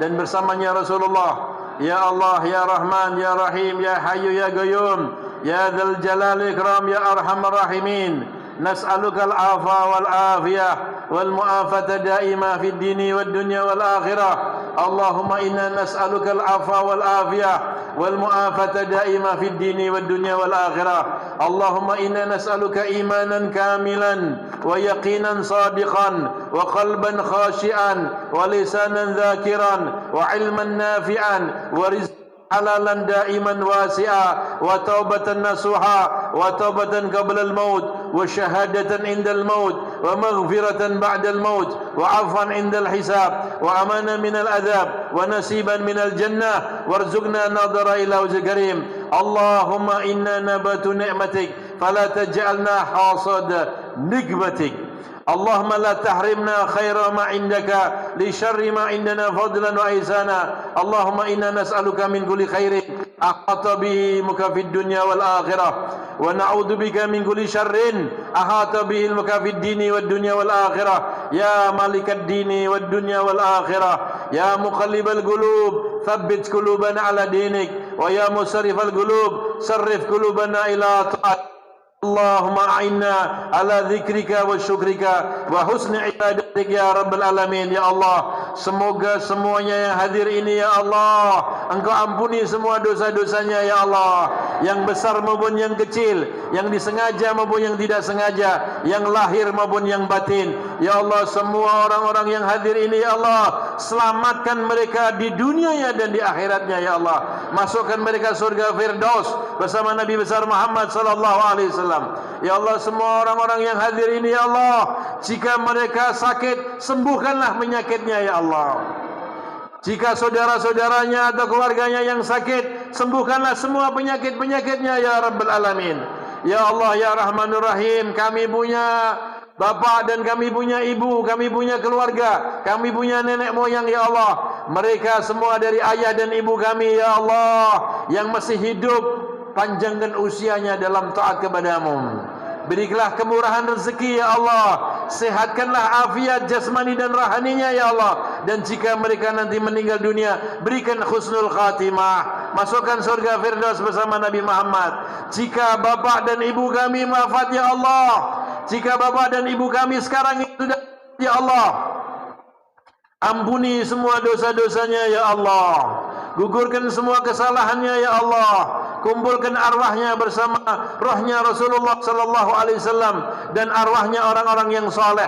Dan bersamanya Rasulullah. Ya Allah, Ya Rahman, Ya Rahim, Ya Hayyu, Ya Qayyum, Ya Dzal Jalali Ikram, Ya Arhamar Rahimin. Nas'alukal afa wal afiyah wal mu'afata daimah fid dini wad dunya wal akhirah. Allahumma inna nas'alukal afa wal afiyah wal mu'afata daimah fid dini wad dunya wal akhirah. Allahumma inna nas'aluka imanan kamilan wa yaqinan sadiqan wa qalban khashi'an wa lisanan dhakiran wa ilman nafi'an wa rizqan halalan daiman wasi'a wa taubatan nasuha wa taubatan qabla al-maut wa syahadatan inda al-maut wa maghfiratan ba'da al-maut wa afwan inda al-hisab wa amana min al-adhab wa nasiban min al-jannah warzuqna nadara ila wajhi karim. Allahumma inna nabatu ni'matik fala taj'alna hasada nikmatik. اللهم لا تحرمنا خير ما عندك لشر ما عندنا فضلا وإحسانا اللهم إنا نسألك من كل خير أحاط به في الدنيا والآخرة ونعوذ بك من كل شر أحاط به في الدين والدنيا والآخرة يا مالك الدين والدنيا والآخرة يا مقلب القلوب ثبت قلوبنا على دينك ويا مصرف القلوب صرف قلوبنا إلى طاعتك Allahumma a'inna ala dzikrika wa syukrika wa husni ibadatik ya rabbal alamin. Ya Allah, semoga semuanya yang hadir ini ya Allah, Engkau ampuni semua dosa-dosanya ya Allah, yang besar maupun yang kecil, yang disengaja maupun yang tidak sengaja, yang lahir maupun yang batin. Ya Allah, semua orang-orang yang hadir ini ya Allah, selamatkan mereka di dunianya dan di akhiratnya ya Allah. Masukkan mereka surga Firdaus bersama Nabi besar Muhammad sallallahu alaihi wasallam. Ya Allah, semua orang-orang yang hadir ini ya Allah, jika mereka sakit, sembuhkanlah penyakitnya ya Allah. Jika saudara-saudaranya atau keluarganya yang sakit, sembuhkanlah semua penyakit-penyakitnya ya Rabbal Alamin. Ya Allah ya Rahmanur Rahim, kami punya bapak dan kami punya ibu, kami punya keluarga, kami punya nenek moyang ya Allah. Mereka semua dari ayah dan ibu kami ya Allah, yang masih hidup, panjangkan usianya dalam taat kepadamu. Berikanlah kemurahan rezeki ya Allah, sehatkanlah afiat jasmani dan rohaninya ya Allah. Dan jika mereka nanti meninggal dunia, berikan husnul khatimah, masukkan surga Firdaus bersama Nabi Muhammad. Jika bapak dan ibu kami wafat ya Allah, jika bapak dan ibu kami sekarang itu sudah ya Allah, ampuni semua dosa-dosanya ya Allah, gugurkan semua kesalahannya ya Allah, kumpulkan arwahnya bersama rohnya Rasulullah sallallahu alaihi wasallam dan arwahnya orang-orang yang saleh.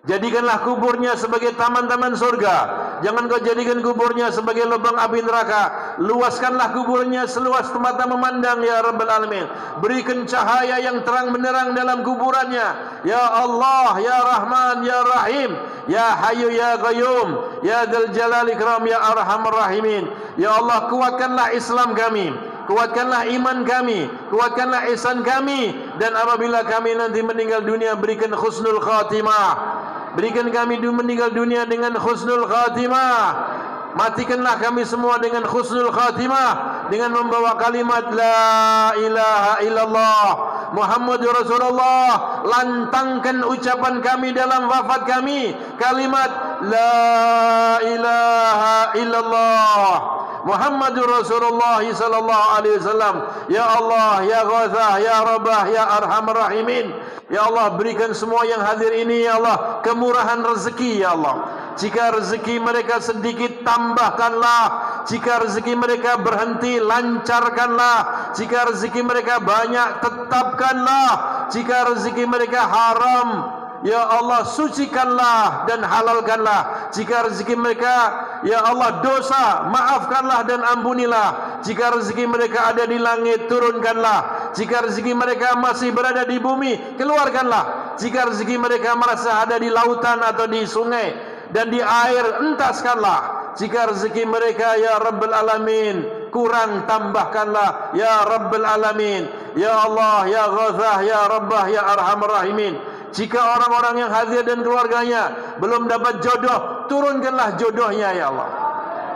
Jadikanlah kuburnya sebagai taman-taman surga. Jangan kau jadikan kuburnya sebagai lubang api neraka. Luaskanlah kuburnya seluas mata memandang ya Rabbal Alamin. Berikan cahaya yang terang benderang dalam kuburannya. Ya Allah, ya Rahman, ya Rahim, ya Hayyu ya Qayyum, ya Dzal Jalali Ikram, ya Arhamar Rahimin. Ya Allah, kuatkanlah Islam kami, kuatkanlah iman kami, kuatkanlah ihsan kami, dan apabila kami nanti meninggal dunia, berikan husnul khatimah. Berikan kami meninggal dunia dengan husnul khatimah. Matikanlah kami semua dengan husnul khatimah, dengan membawa kalimat la ilaha illallah Muhammadur Rasulullah. Lantangkan ucapan kami dalam wafat kami, kalimat la ilaha illallah Muhammadur Rasulullah sallallahu alaihi wasallam. Ya Allah, ya Ghathah, ya Rabbah, ya Arhamar Rahimin. Ya Allah, berikan semua yang hadir ini ya Allah kemurahan rezeki ya Allah. Jika rezeki mereka sedikit, tambahkanlah. Jika rezeki mereka berhenti, lancarkanlah. Jika rezeki mereka banyak, tetapkanlah. Jika rezeki mereka haram, ya Allah, sucikanlah dan halalkanlah. Jika rezeki mereka ya Allah dosa, maafkanlah dan ampunilah. Jika rezeki mereka ada di langit, turunkanlah. Jika rezeki mereka masih berada di bumi, keluarkanlah. Jika rezeki mereka merasa ada di lautan atau di sungai dan di air, entaskanlah. Jika rezeki mereka ya Rabbal Alamin kurang, tambahkanlah ya Rabbal Alamin. Ya Allah, ya Ghathah, ya Rabbah, ya Arhamar Rahimin. Jika orang-orang yang hadir dan keluarganya belum dapat jodoh, turunkanlah jodohnya ya Allah.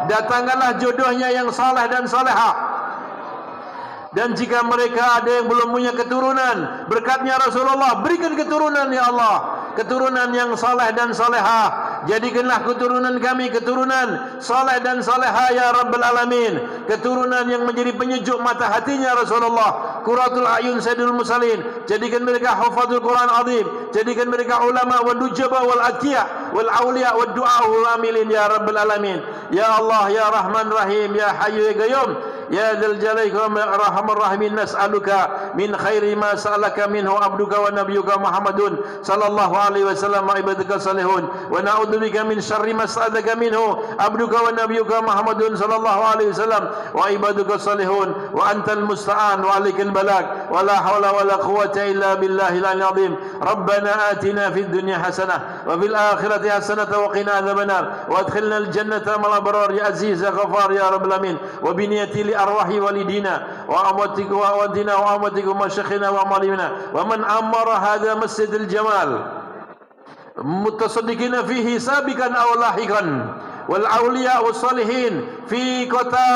Datangkanlah jodohnya yang saleh dan salehah. Dan jika mereka ada yang belum punya keturunan, berkatnya Rasulullah, berikan keturunan ya Allah, keturunan yang saleh dan salehah. Jadikanlah keturunan kami keturunan saleh dan salehah ya Rabbal Alamin. Keturunan yang menjadi penyejuk mata hatinya Rasulullah, Qurratul Ayun Sayyidul Mursalin. Jadikan mereka hafadzul Quran azim. Jadikan mereka ulama wal nujaba wal atqiya wal auliya wad du'a wal amilin ya Rabbal Alamin. Ya Allah, ya Rahman Rahim, ya Hayyu ya Qayyum, ya Dzal Jalali Ikram, ya Arhamar Rahimin. Nas'aluka min khairi ma sa'alaka minhu abduka wa nabiyyuka Muhammadun sallallahu alaihi wasallam wa ibadika salihun, wa na'udzubika min syarri ma sa'alaka minhu abduka wa nabiyyuka Muhammadun sallallahu alaihi wasallam wa ibadika salihun, wa antal musta'an wa alaikal balag, wa la hawla wa la quwwata illa billahil aliyyil azim. Rabbana atina fid dunya hasanah wa fil akhirati hasanah wa qina adzabannar wa adkhilna al jannata ma'al abrar ya aziz ya ghafar ya rabbal alamin. Wa bi niyyati li أرواح والدينا وأمواتكم وأمواتنا وأمواتكم ومشايخنا ومعلمنا ومن أمر هذا مسجد الجمال متصدقين فيه سابقا أو لاحقا والأولياء والصالحين في kota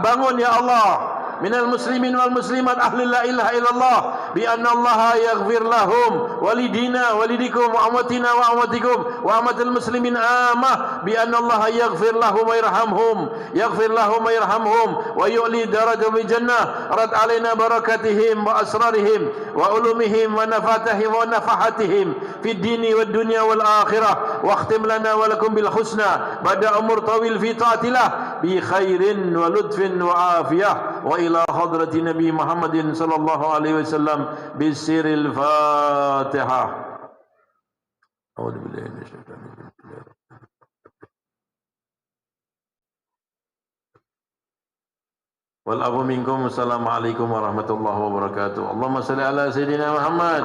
bangun ya Allah minal muslimin wal muslimat ahli la ilaha illallah bi anna Allah yaghfir lahum walidina walidikum wa amatina wa amatikum wa amatil muslimin amah bi anna Allah yaghfir lahum wa yarhamhum wa yu'li darajahum bil jannah rad alaina barakatihim wa asrarihim wa ulumihim wa nafatihim wa nafahatihim fid dini wad dunya wal akhirah wa akhtim lana wa lakum bil husna bada umur tawil fi taatillah bi khairin wa lutfin wa afiyah wa ila hadrati Nabi Muhammadin sallallahu alaihi wasallam bisiril Fatihah. A'udzu billahi minasyaitonir rajim. Wal afu minkum. Assalamualaikum warahmatullahi wabarakatuh. Allahumma shalli ala sayidina Muhammad.